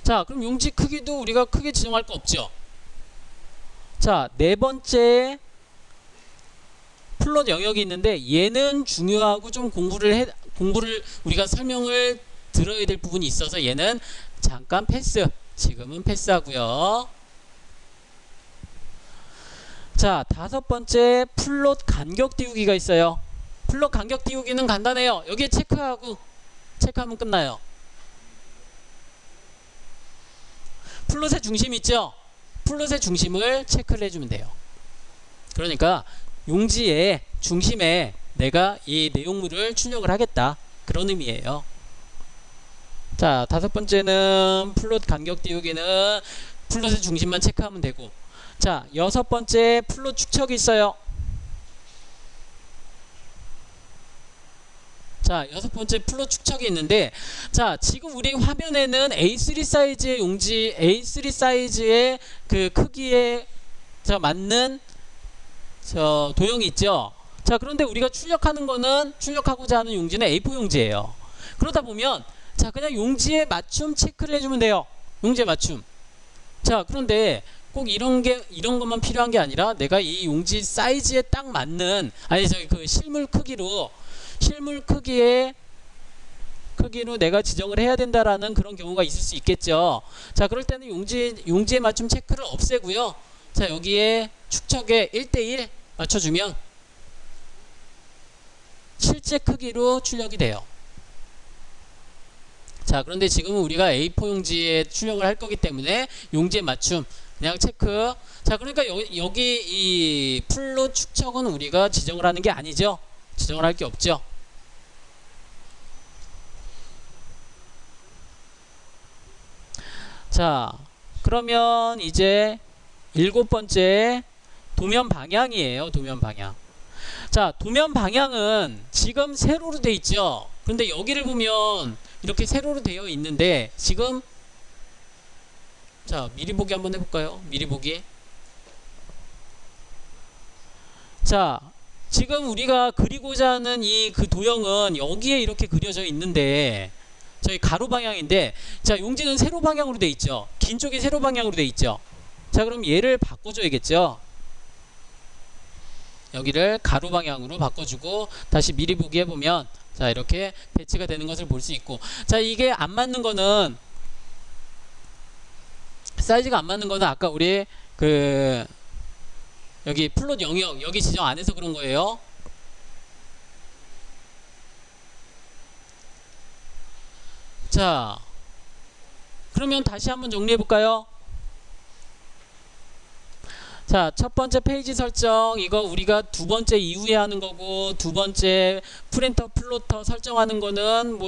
자, 그럼 용지 크기도 우리가 크게 지정할 거 없죠. 자, 네 번째 플롯 영역이 있는데 얘는 중요하고 좀 공부를 우리가 설명을 들어야 될 부분이 있어서 얘는 잠깐 패스. 지금은 패스하고요. 자, 다섯 번째 플롯 간격 띄우기가 있어요. 플롯 간격 띄우기는 간단해요. 여기에 체크하면 끝나요. 플롯의 중심 있죠? 플롯의 중심을 체크를 해주면 돼요. 그러니까 용지의 중심에 내가 이 내용물을 출력을 하겠다. 그런 의미예요. 자, 다섯 번째는 플롯 간격 띄우기는 플롯의 중심만 체크하면 되고. 자, 여섯 번째 플롯 축척이 있어요. 자, 여섯 번째 플롯 축척이 있는데, 자, 지금 우리 화면에는 A3 사이즈의 용지, A3 사이즈의 그 크기에 맞는 도형이 있죠. 자, 그런데 우리가 출력하고자 하는 용지는 A4 용지예요. 그러다 보면 자, 그냥 용지에 맞춤 체크를 해주면 돼요. 용지에 맞춤. 자, 그런데 꼭 이런 것만 필요한 게 아니라 내가 이 용지 사이즈에 딱 맞는, 그 실물 크기로 내가 지정을 해야 된다라는 그런 경우가 있을 수 있겠죠. 자, 그럴 때는 용지에 맞춤 체크를 없애고요. 자, 여기에 축척에 1대1 맞춰주면 실제 크기로 출력이 돼요. 자, 그런데 지금은 우리가 A4 용지에 출력을 할 거기 때문에 용지에 맞춤 그냥 체크. 자, 그러니까 여기 이 플롯 축척은 우리가 지정을 하는 게 아니죠. 지정을 할 게 없죠. 자, 그러면 이제 일곱 번째 도면 방향이에요. 도면 방향. 자, 도면 방향은 지금 세로로 돼 있죠. 그런데 여기를 보면 이렇게 세로로 되어 있는데 지금, 자, 미리 보기 한번 해볼까요? 미리 보기. 자, 지금 우리가 그리고자 하는 이 그 도형은 여기에 이렇게 그려져 있는데 저희 가로 방향인데, 자, 용지는 세로 방향으로 돼 있죠. 긴 쪽이 세로 방향으로 돼 있죠. 자, 그럼 얘를 바꿔줘야겠죠. 여기를 가로 방향으로 바꿔주고 다시 미리 보기 해보면, 자, 이렇게 배치가 되는 것을 볼 수 있고. 자, 이게 안 맞는 거는, 사이즈가 안 맞는 거는 아까 우리 여기 플롯 영역 여기 지정 안 해서 그런 거예요. 자, 그러면 다시 한번 정리해 볼까요? 자, 첫 번째 페이지 설정, 이거 우리가 두 번째 이후에 하는 거고, 두 번째 프린터 플로터 설정하는 거는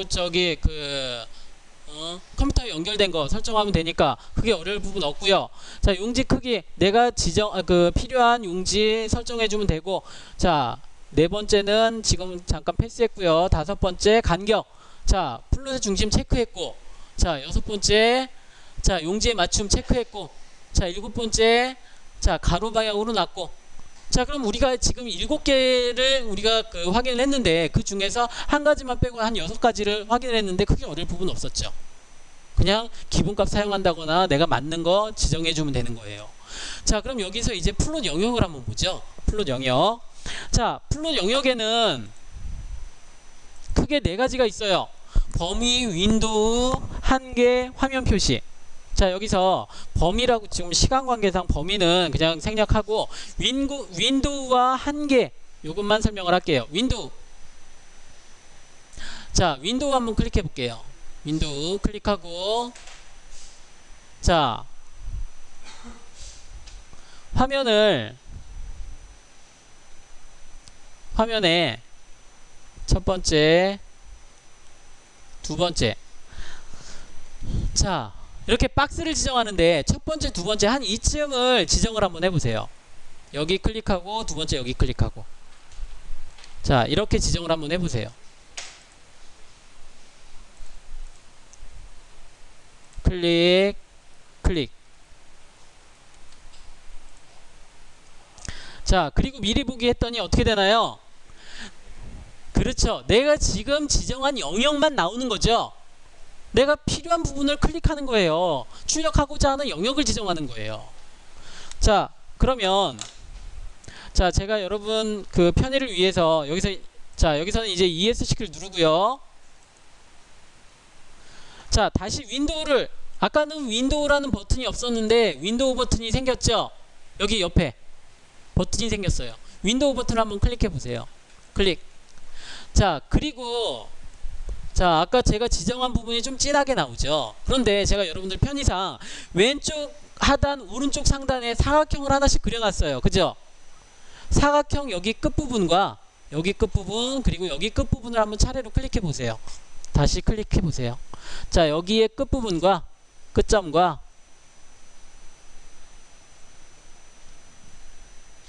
컴퓨터에 연결된 거 설정하면 되니까 그게 어려울 부분 없고요. 자, 용지 크기 내가 필요한 용지 설정해 주면 되고. 자, 네 번째는 지금 잠깐 패스했고요. 다섯 번째 간격, 자, 플롯의 중심 체크했고. 자, 여섯 번째, 자, 용지에 맞춤 체크했고. 자, 일곱 번째, 자, 가로 방향으로 놨고. 자, 그럼 우리가 지금 7개를 우리가 확인을 했는데 그 중에서 한 가지만 빼고 한 6가지를 확인을 했는데 크게 어려울 부분 없었죠. 그냥 기본값 사용한다거나 내가 맞는 거 지정해 주면 되는 거예요. 자, 그럼 여기서 이제 플롯 영역을 한번 보죠. 플롯 영역. 자, 플롯 영역에는 크게 4가지가 있어요. 범위, 윈도우, 한계, 화면 표시. 자, 여기서 범위라고 지금 시간 관계상 범위는 그냥 생략하고 윈도우와 한계 요것만 설명을 할게요. 윈도우. 자, 윈도우 한번 클릭해 볼게요. 윈도우 클릭하고, 자, 화면에 첫 번째, 두 번째. 자, 이렇게 박스를 지정하는데 첫 번째, 두 번째 한 이쯤을 지정을 한번 해보세요. 여기 클릭하고 두 번째 여기 클릭하고. 자, 이렇게 지정을 한번 해보세요. 클릭, 클릭. 자, 그리고 미리 보기 했더니 어떻게 되나요? 그렇죠. 내가 지금 지정한 영역만 나오는 거죠. 내가 필요한 부분을 클릭하는 거예요. 출력하고자 하는 영역을 지정하는 거예요. 자, 그러면 자, 제가 여러분 그 편의를 위해서 여기서는 이제 ESC 키를 누르고요. 자, 다시 윈도우를, 아까는 윈도우라는 버튼이 없었는데 윈도우 버튼이 생겼죠. 여기 옆에 버튼이 생겼어요. 윈도우 버튼을 한번 클릭해 보세요. 클릭. 자, 그리고 자, 아까 제가 지정한 부분이 좀 진하게 나오죠. 그런데 제가 여러분들 편의상 왼쪽 하단 오른쪽 상단에 사각형을 하나씩 그려놨어요. 그죠? 사각형 여기 끝부분과 여기 끝부분 그리고 여기 끝부분을 한번 차례로 클릭해 보세요. 다시 클릭해 보세요. 자, 여기에 끝부분과 끝점과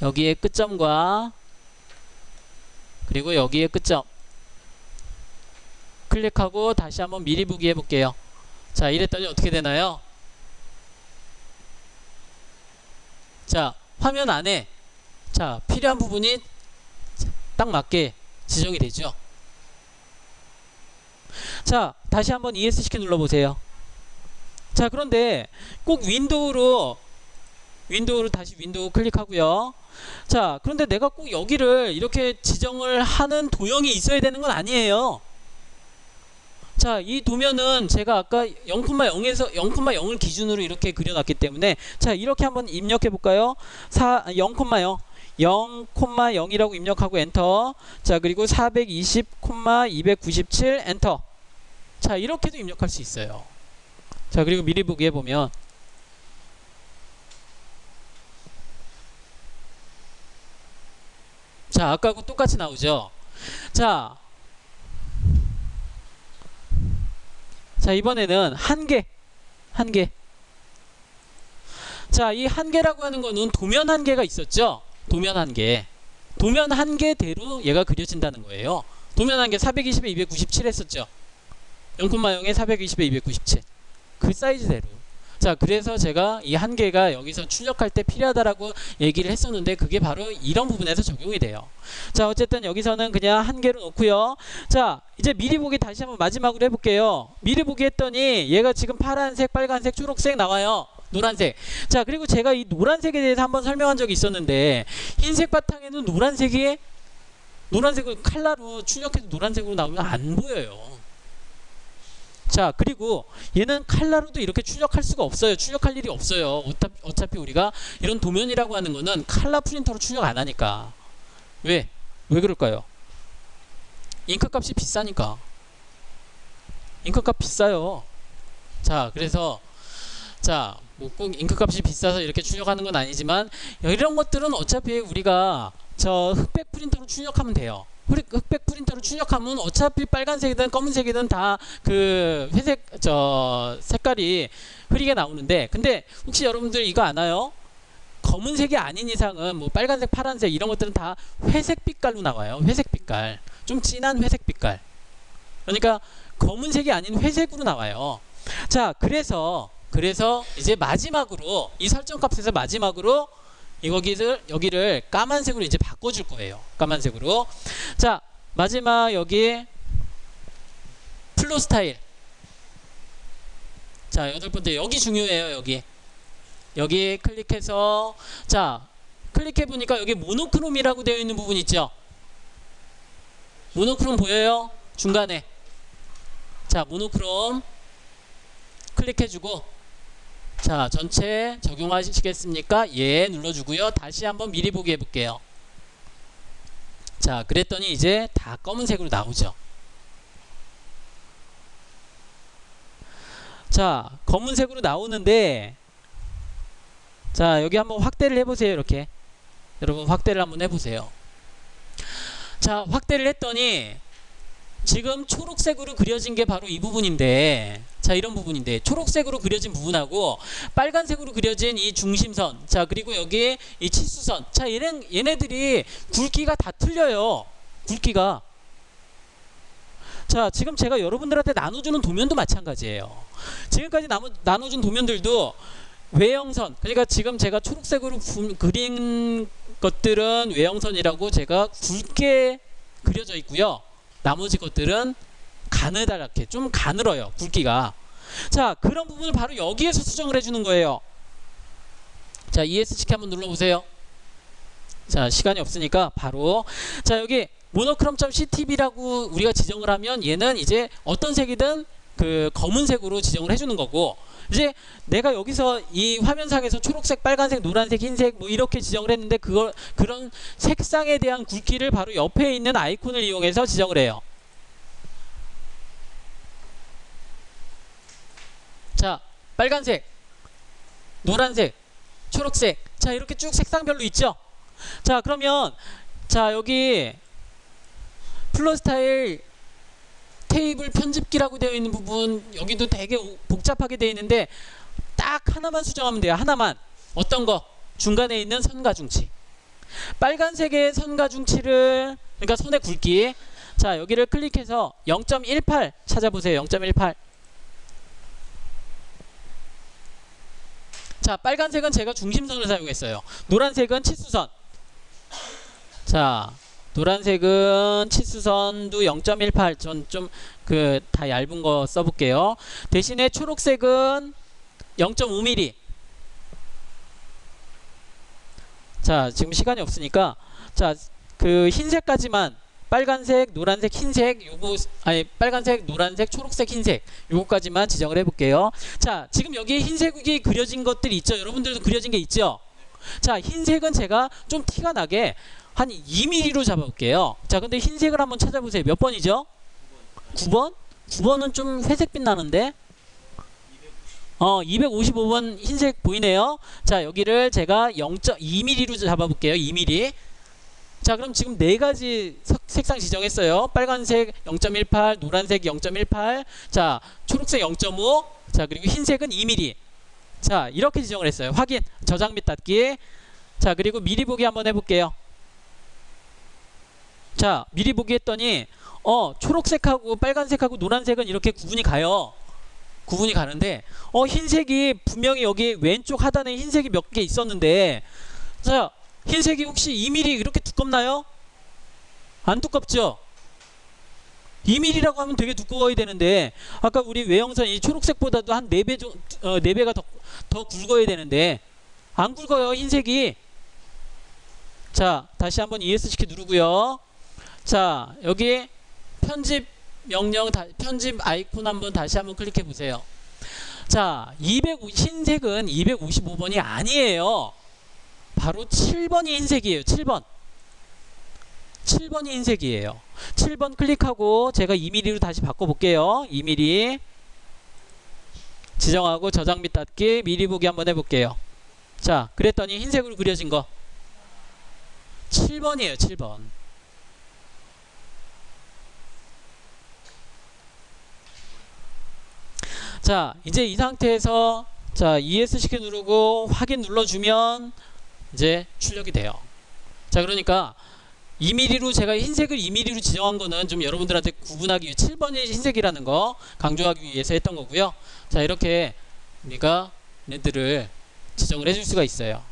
여기에 끝점과 그리고 여기에 끝점 클릭하고 다시 한번 미리 보기 해볼게요. 자, 이랬더니 어떻게 되나요? 자, 화면 안에 자, 필요한 부분이 딱 맞게 지정이 되죠. 자, 다시 한번 ESC 키 눌러보세요. 자, 그런데 꼭 윈도우로 다시 윈도우 클릭하고요. 자, 그런데 내가 꼭 여기를 이렇게 지정을 하는 도형이 있어야 되는 건 아니에요. 자, 이 도면은 제가 아까 0,0에서 0,0을 기준으로 이렇게 그려놨기 때문에 자, 이렇게 한번 입력해 볼까요? 0,0 0,0이라고 입력하고 엔터. 자, 그리고 420,297 엔터. 자, 이렇게도 입력할 수 있어요. 자, 그리고 미리 보기 해보면 자, 아까하고 똑같이 나오죠. 자, 이번에는 한 개. 자, 이 한 개라고 하는 거는 도면 한 개가 있었죠. 도면 한 개대로 얘가 그려진다는 거예요. 도면 한 개 420에 297 했었죠. 0,0에 420에 297 그 사이즈대로. 자, 그래서 제가 이 한 개가 여기서 출력할 때 필요하다라고 얘기를 했었는데 그게 바로 이런 부분에서 적용이 돼요. 자, 어쨌든 여기서는 그냥 한 개로 놓고요. 자, 이제 미리 보기 다시 한번 마지막으로 해볼게요. 미리 보기 했더니 얘가 지금 파란색, 빨간색, 초록색 나와요. 노란색. 자, 그리고 제가 이 노란색에 대해서 한번 설명한 적이 있었는데 흰색 바탕에는 노란색을 칼라로 출력해서 노란색으로 나오면 안 보여요. 자, 그리고 얘는 칼라로도 이렇게 출력할 수가 없어요. 출력할 일이 없어요. 어차피 우리가 이런 도면이라고 하는 거는 칼라 프린터로 출력 안 하니까. 왜 그럴까요? 잉크값이 비싸니까. 잉크값 비싸요. 자, 그래서 자, 뭐 꼭 잉크값이 비싸서 이렇게 출력하는 건 아니지만 이런 것들은 어차피 우리가 저 흑백 프린터로 출력하면 돼요. 흑백 프린터로 출력하면 어차피 빨간색이든 검은색이든 다 그 회색 색깔이 흐리게 나오는데, 근데 혹시 여러분들 이거 아나요? 검은색이 아닌 이상은 뭐 빨간색, 파란색 이런 것들은 다 회색 빛깔로 나와요. 회색 빛깔, 좀 진한 회색 빛깔. 그러니까 검은색이 아닌 회색으로 나와요. 자, 그래서 이제 마지막으로 이 설정 값에서 마지막으로 여기를 까만색으로 이제 바꿔줄 거예요. 까만색으로. 자, 마지막 여기 플로 스타일. 자, 8번째 여기 중요해요. 여기 클릭해서 자, 클릭해 보니까 여기 모노크롬이라고 되어 있는 부분 있죠. 모노크롬 보여요? 중간에. 자, 모노크롬 클릭해주고 자, 전체 적용하시겠습니까? 예 눌러주고요. 다시 한번 미리 보기 해볼게요. 자, 그랬더니 이제 다 검은색으로 나오죠. 자, 검은색으로 나오는데 자, 여기 한번 확대를 해보세요. 이렇게 여러분 확대를 한번 해보세요. 자, 확대를 했더니 지금 초록색으로 그려진 게 바로 이 부분인데, 자, 이런 부분인데 초록색으로 그려진 부분하고 빨간색으로 그려진 이 중심선, 자, 그리고 여기 이 치수선, 자, 얘네들이 굵기가 다 틀려요. 굵기가. 자, 지금 제가 여러분들한테 나눠주는 도면도 마찬가지예요. 지금까지 나눠준 도면들도 외형선, 그러니까 지금 제가 초록색으로 그린 것들은 외형선이라고 제가 굵게 그려져 있고요. 나머지 것들은 가느다랗게 좀 가늘어요. 굵기가. 자, 그런 부분을 바로 여기에서 수정을 해주는 거예요. 자, ESC 한번 눌러보세요. 자, 시간이 없으니까 바로, 자, 여기 모노크롬.ctb라고 우리가 지정을 하면 얘는 이제 어떤 색이든 그 검은색으로 지정을 해주는 거고, 이제 내가 여기서 이 화면상에서 초록색, 빨간색, 노란색, 흰색 뭐 이렇게 지정을 했는데 그런 색상에 대한 굵기를 바로 옆에 있는 아이콘을 이용해서 지정을 해요. 자, 빨간색, 노란색, 초록색, 자, 이렇게 쭉 색상별로 있죠. 자, 그러면 자, 여기 플러 스타일 테이블 편집기라고 되어 있는 부분, 여기도 되게 복잡하게 되어 있는데 딱 하나만 수정하면 돼요. 하나만. 어떤 거? 중간에 있는 선과 중치. 빨간색의 선과 중치를, 그러니까 선의 굵기, 자, 여기를 클릭해서 0.18 찾아보세요. 0.18. 자, 빨간색은 제가 중심선을 사용했어요. 노란색은 치수선. 자, 노란색은 치수선도 0.18. 전 좀 그 다 얇은 거 써볼게요. 대신에 초록색은 0.5mm. 자, 지금 시간이 없으니까, 자, 그 흰색까지만, 빨간색, 노란색, 흰색, 요거, 아니, 빨간색, 노란색, 초록색, 흰색, 요거까지만 지정을 해볼게요. 자, 지금 여기에 흰색이 그려진 것들이 있죠. 여러분들도 그려진 게 있죠. 자, 흰색은 제가 좀 티가 나게 한 2mm로 잡아볼게요. 자, 근데 흰색을 한번 찾아보세요. 몇 번이죠? 9번? 9번은 좀 회색빛 나는데? 255번 흰색 보이네요. 자, 여기를 제가 0.2mm로 잡아볼게요. 2mm. 자, 그럼 지금 네 가지 색상 지정했어요. 빨간색 0.18, 노란색 0.18, 자, 초록색 0.5, 자, 그리고 흰색은 2mm. 자, 이렇게 지정을 했어요. 확인, 저장 및 닫기. 자, 그리고 미리 보기 한번 해볼게요. 자, 미리 보기 했더니 초록색하고 빨간색하고 노란색은 이렇게 구분이 가요. 구분이 가는데 흰색이 분명히 여기 왼쪽 하단에 흰색이 몇 개 있었는데, 자, 흰색이 혹시 2mm 이렇게 두껍나요? 안 두껍죠? 2mm라고 하면 되게 두꺼워야 되는데, 아까 우리 외형선 이 초록색보다도 한 4배 정도, 4배가 더 굵어야 되는데 안 굵어요, 흰색이. 자, 다시 한번 ESC 누르고요. 자, 여기 편집 명령, 편집 아이콘 한번 다시 한번 클릭해 보세요. 자, 흰색은 255번이 아니에요. 바로 7번이 흰색이에요. 7번. 7번이 흰색이에요. 7번 클릭하고 제가 2mm로 다시 바꿔볼게요. 2mm 지정하고 저장 및 닫기, 미리 보기 한번 해볼게요. 자, 그랬더니 흰색으로 그려진 거 7번이에요. 7번. 자, 이제 이 상태에서 자, ESC 누르고 확인 눌러주면 이제 출력이 돼요. 자, 그러니까 2mm로 제가 흰색을 2mm로 지정한 거는 좀 여러분들한테 구분하기 위해 7번이 흰색이라는 거 강조하기 위해서 했던 거고요. 자, 이렇게 우리가 얘네들을 지정을 해줄 수가 있어요.